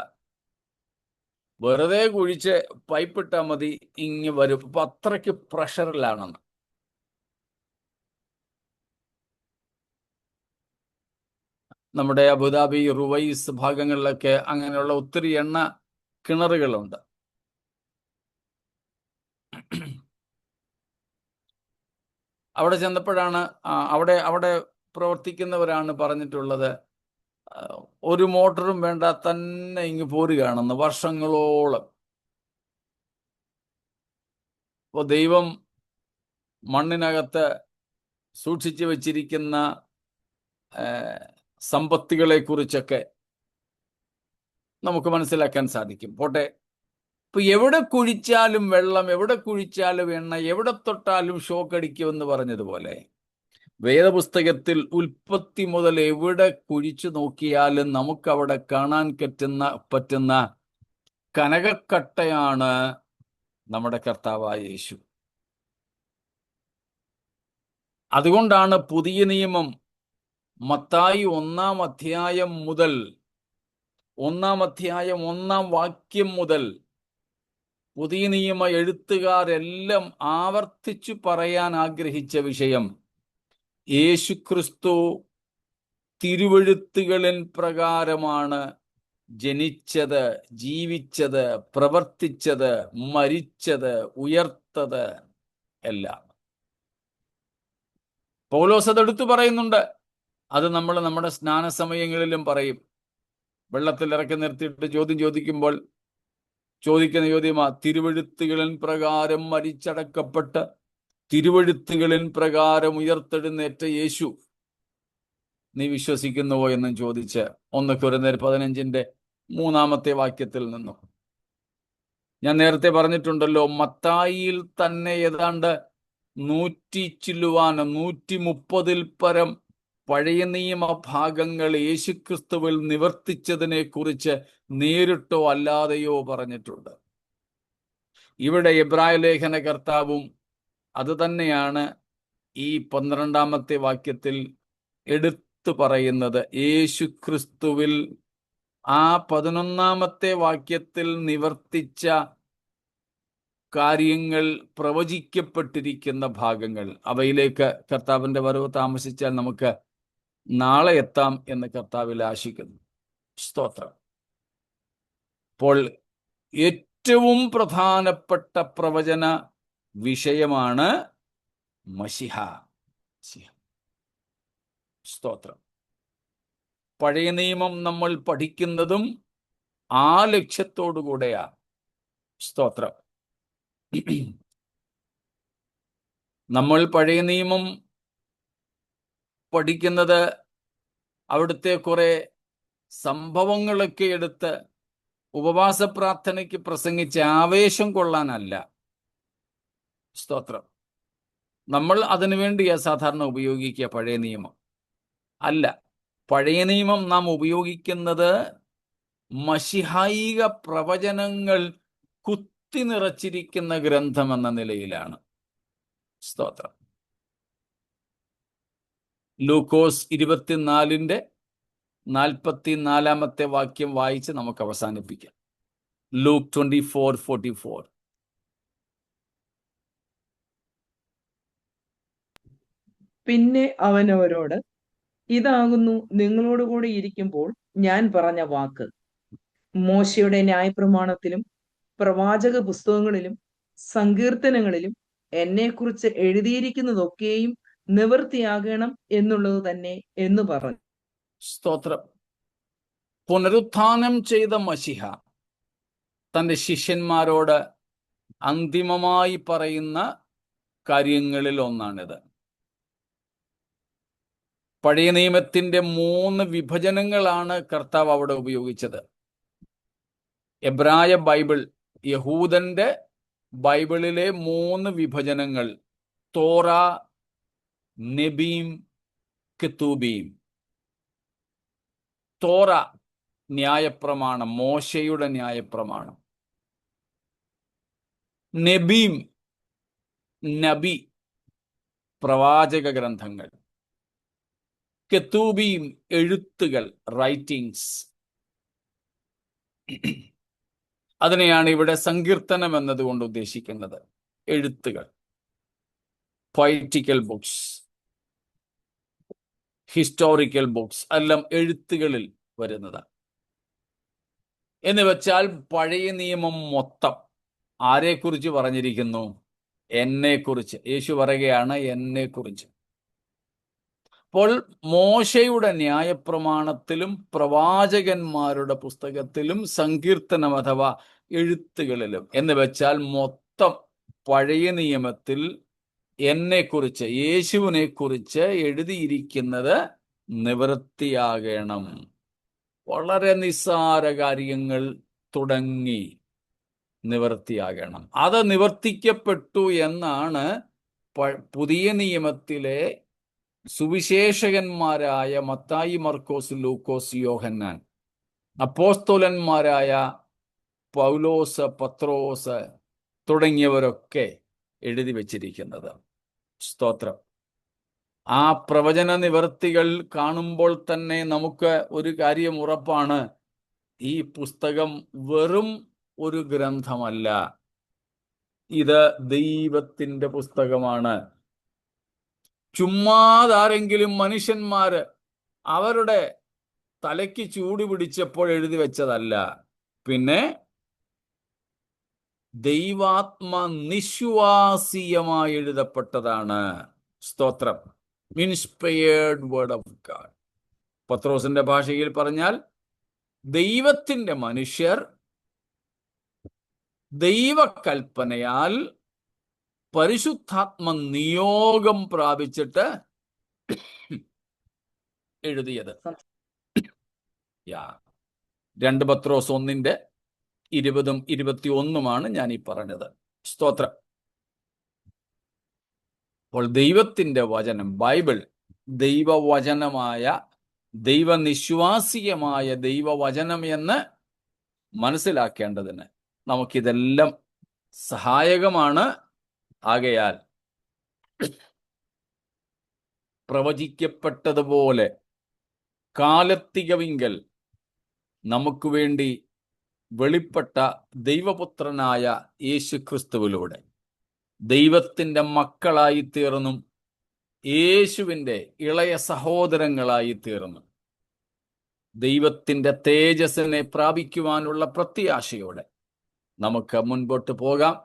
വെറുതെ കുഴിച്ച് പൈപ്പ് ഇട്ടാൽ മതി, ഇങ്ങ് വരും. അപ്പൊ അത്രയ്ക്ക് പ്രഷറിലാണെന്ന്. നമ്മുടെ അബുദാബി, റുവൈസ് ഭാഗങ്ങളിലൊക്കെ അങ്ങനെയുള്ള ഒത്തിരി എണ്ണ കിണറുകളുണ്ട്. അവിടെ ചെന്നപ്പോഴാണ് അവിടെ പ്രവർത്തിക്കുന്നവരാണ് പറഞ്ഞിട്ടുള്ളത്, ഒരു മോട്ടറും വേണ്ട, തന്നെ ഇങ്ങ് പോരുകയാണെന്ന്, വർഷങ്ങളോളം. അപ്പോൾ ദൈവം മണ്ണിനകത്ത് സൂക്ഷിച്ചു വച്ചിരിക്കുന്ന സമ്പത്തുകളെ കുറിച്ചൊക്കെ നമുക്ക് മനസ്സിലാക്കാൻ സാധിക്കും. പോട്ടെ, ഇപ്പൊ എവിടെ കുഴിച്ചാലും വെള്ളം, എവിടെ കുഴിച്ചാലും എണ്ണ, എവിടെ തൊട്ടാലും ഷോക്ക് അടിക്കുമെന്ന് പറഞ്ഞതുപോലെ വേദപുസ്തകത്തിൽ ഉൽപ്പത്തി മുതൽ എവിടെ കുഴിച്ചു നോക്കിയാലും നമുക്കവിടെ കാണാൻ പറ്റുന്ന കനകക്കട്ടയാണ് നമ്മുടെ കർത്താവായ യേശു. അതുകൊണ്ടാണ് പുതിയ നിയമം മത്തായി 1-ാം അധ്യായം മുതൽ 1-ാം അധ്യായം 1-ാം വാക്യം മുതൽ പുതിയ നിയമ എഴുത്തുകാരെല്ലാം ആവർത്തിച്ചു പറയാൻ ആഗ്രഹിച്ച വിഷയം, യേശുക്രിസ്തു തിരുവെഴുത്തുകളിൻ പ്രകാരമാണ് ജനിച്ചത്, ജീവിച്ചത്, പ്രവർത്തിച്ചത്, മരിച്ചത്, ഉയർത്തത് എല്ലാം. പൗലോസ് അതെടുത്തു പറയുന്നുണ്ട്. അത് നമ്മൾ നമ്മുടെ സ്നാന സമയങ്ങളിലും പറയും. വെള്ളത്തിൽ ഇറക്കി നിർത്തിയിട്ട് ചോദ്യം ചോദിക്കുമ്പോൾ ചോദിക്കുന്ന ചോദ്യമാ, തിരുവെഴുത്തുകളിൻ പ്രകാരം മരിച്ചടക്കപ്പെട്ട് തിരുവെഴുത്തുകളിൻ പ്രകാരം ഉയർത്തെഴുന്നേറ്റ യേശു നീ വിശ്വസിക്കുന്നുവോ എന്നും ചോദിച്ച് 1 കൊരിന്ത്യർ 15-ന്റെ 3-ാമത്തെ വാക്യത്തിൽ നിന്നും. ഞാൻ നേരത്തെ പറഞ്ഞിട്ടുണ്ടല്ലോ, മത്തായിയിൽ തന്നെ ഏതാണ്ട് 130-ൽ പരം പഴയ നിയമ ഭാഗങ്ങൾ യേശുക്രിസ്തുവിൽ നിവർത്തിച്ചതിനെ കുറിച്ച് നേരിട്ടോ അല്ലാതെയോ പറഞ്ഞിട്ടുണ്ട്. ഇവിടെ എബ്രായ ലേഖന കർത്താവും അത് തന്നെയാണ് ഈ 12-ാമത്തെ വാക്യത്തിൽ എടുത്തു പറയുന്നത്. യേശുക്രിസ്തുവിൽ ആ 11-ാമത്തെ വാക്യത്തിൽ നിവർത്തിച്ച കാര്യങ്ങൾ, പ്രവചിക്കപ്പെട്ടിരിക്കുന്ന ഭാഗങ്ങൾ, അവയിലേക്ക് കർത്താവിൻ്റെ വരവ് താമസിച്ചാൽ നമുക്ക് നാളെ എത്താം എന്ന് കർത്താവിൽ ആശിക്കുന്നു. സ്തോത്രം. അപ്പോൾ ഏറ്റവും പ്രധാനപ്പെട്ട പ്രവചന വിഷയമാണ് മശിഹ. സ്തോത്രം. പഴയ നിയമം നമ്മൾ പഠിക്കുന്നതും ആ ലക്ഷ്യത്തോടു കൂടെയാ. സ്തോത്രം. നമ്മൾ പഴയ നിയമം പഠിക്കുന്നത് അവിടുത്തെ കുറെ സംഭവങ്ങളൊക്കെ എടുത്ത് ഉപവാസ പ്രാർത്ഥനയ്ക്ക് പ്രസംഗിച്ച് ആവേശം കൊള്ളാനല്ല. സ്തോത്രം. നമ്മൾ അതിനുവേണ്ടിയാ സാധാരണ ഉപയോഗിക്കുക പഴയ നിയമം. അല്ല, പഴയ നിയമം നാം ഉപയോഗിക്കുന്നത് മശിഹായിക പ്രവചനങ്ങൾ കുത്തി നിറച്ചിരിക്കുന്ന ഗ്രന്ഥം എന്ന നിലയിലാണ്. സ്തോത്രം. ലൂക്കോസ് 24:44 വാക്യം വായിച്ച് നമുക്ക് അവസാനിപ്പിക്കാം. ലൂക്ക് 24:44. പിന്നെ അവൻ അവരോട്, ഇതാകുന്നു നിങ്ങളോടുകൂടി ഇരിക്കുമ്പോൾ ഞാൻ പറഞ്ഞ വാക്ക്. മോശയുടെ ന്യായപ്രമാണത്തിലും പ്രവാചക പുസ്തകങ്ങളിലും സങ്കീർത്തനങ്ങളിലും എന്നെക്കുറിച്ച് എഴുതിയിരിക്കുന്നതൊക്കെയും നിവൃത്തിയാകണം എന്നുള്ളത് തന്നെ എന്ന് പറഞ്ഞു. സ്തോത്രം. പുനരുത്ഥാനം ചെയ്ത മശിഹ തൻ്റെ ശിഷ്യന്മാരോട് അന്തിമമായി പറയുന്ന കാര്യങ്ങളിൽ ഒന്നാണിത്. പഴയ നിയമത്തിന്റെ 3 വിഭജനങ്ങളാണ് കർത്താവ് അവിടെ ഉപയോഗിച്ചത്. എബ്രായ ബൈബിൾ, യഹൂദന്റെ ബൈബിളിലെ 3 വിഭജനങ്ങൾ: തോറ, നെബീം, കെത്തൂബീം. തോറ ന്യായപ്രമാണം, മോശയുടെ ന്യായപ്രമാണം. നെബീം, നബി, പ്രവാചക ഗ്രന്ഥങ്ങൾ. കെത്തൂബീം, എഴുത്തുകൾ, റൈറ്റിംഗ്സ്. അതിനെയാണ് ഇവിടെ സങ്കീർത്തനം എന്നതുകൊണ്ട് ഉദ്ദേശിക്കുന്നത്. എഴുത്തുകൾ, പൊയറ്റിക്കൽ ബുക്സ്, ഹിസ്റ്റോറിക്കൽ ബുക്സ് എല്ലാം എഴുത്തുകളിൽ വരുന്നതാണ്. എന്ന് വെച്ചാൽ പഴയ നിയമം മൊത്തം ആരെക്കുറിച്ച് പറഞ്ഞിരിക്കുന്നു? എന്നെക്കുറിച്ച്. യേശു പറയുകയാണ് എന്നെക്കുറിച്ച്. അപ്പോൾ മോശയുടെ ന്യായപ്രമാണത്തിലും പ്രവാചകന്മാരുടെ പുസ്തകത്തിലും സങ്കീർത്തനം അഥവാ എഴുത്തുകളിലും എന്ന് വെച്ചാൽ മൊത്തം പഴയ നിയമത്തിൽ എന്നെക്കുറിച്ച്, യേശുവിനെ കുറിച്ച് എഴുതിയിരിക്കുന്നത് നിവൃത്തിയാകണം. വളരെ നിസ്സാര കാര്യങ്ങൾ തുടങ്ങി നിവൃത്തിയാകണം. അത് നിവർത്തിക്കപ്പെട്ടു എന്നാണ് പുതിയ നിയമത്തിലെ സുവിശേഷകന്മാരായ മത്തായി, മർക്കോസ്, ലൂക്കോസ്, യോഹന്നാൻ, അപ്പോസ്തലന്മാരായ പൗലോസ്, പത്രോസ് തുടങ്ങിയവരൊക്കെ എഴുതി വച്ചിരിക്കുന്നത്. സ്തോത്രം. ആ പ്രവചന നിവർത്തികൾ കാണുമ്പോൾ തന്നെ നമുക്ക് ഒരു കാര്യം ഉറപ്പാണ്: ഈ പുസ്തകം വെറും ഒരു ഗ്രന്ഥമല്ല, ഇത് ദൈവത്തിന്റെ പുസ്തകമാണ്. ചുമ്മാതാരെങ്കിലും മനുഷ്യന്മാര് അവരുടെ തലയ്ക്ക് ചൂട് പിടിച്ചപ്പോൾ എഴുതി വെച്ചതല്ല. പിന്നെ ദൈവാത്മ നിശ്വാസീയമായി എഴുതപ്പെട്ടതാണ്. സ്തോത്രം. Inspired word of God. പത്രോസിന്റെ ഭാഷയിൽ പറഞ്ഞാൽ ദൈവത്തിന്റെ മനുഷ്യർ ദൈവകൽപ്പനയാൽ പരിശുദ്ധാത്മ നിയോഗം പ്രാപിച്ചിട്ട് എഴുതിയത്. 2 പത്രോസ് 1:20-21 ഞാൻ ഈ പറഞ്ഞത്. സ്തോത്രം. അപ്പോൾ ദൈവത്തിന്റെ വചനം, ബൈബിൾ, ദൈവവചനമായ, ദൈവനിശ്വാസികമായ ദൈവവചനം എന്ന് മനസ്സിലാക്കേണ്ടതിന് നമുക്കിതെല്ലാം സഹായകമാണ്. ആകയാൽ പ്രവചിക്കപ്പെട്ടതുപോലെ കാലത്തികവിങ്കൽ നമുക്ക് വേണ്ടി വെളിപ്പെട്ട ദൈവപുത്രനായ യേശു ക്രിസ്തുവിലൂടെ ദൈവത്തിൻ്റെ മക്കളായി തീർന്നും യേശുവിൻ്റെ ഇളയ സഹോദരങ്ങളായി തീർന്നു ദൈവത്തിൻ്റെ തേജസ്സിനെ പ്രാപിക്കുവാനുള്ള പ്രത്യാശയോടെ നമുക്ക് മുൻപോട്ട് പോകാം.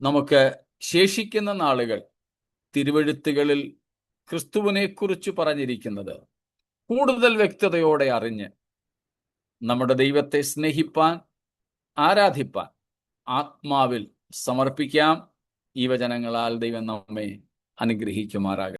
നമുക്ക് ശേഷിക്കുന്ന നാളുകൾ തിരുവെഴുത്തുകളിൽ ക്രിസ്തുവിനെക്കുറിച്ച് പറഞ്ഞിരിക്കുന്നത് കൂടുതൽ വ്യക്തതയോടെ അറിഞ്ഞ് നമ്മുടെ ദൈവത്തെ സ്നേഹിപ്പാൻ, ആരാധിപ്പാൻ ആത്മാവിൽ സമർപ്പിക്കാം. ഈ വചനങ്ങളാൽ ദൈവം നമ്മെ അനുഗ്രഹിക്കുമാറാകട്ടെ.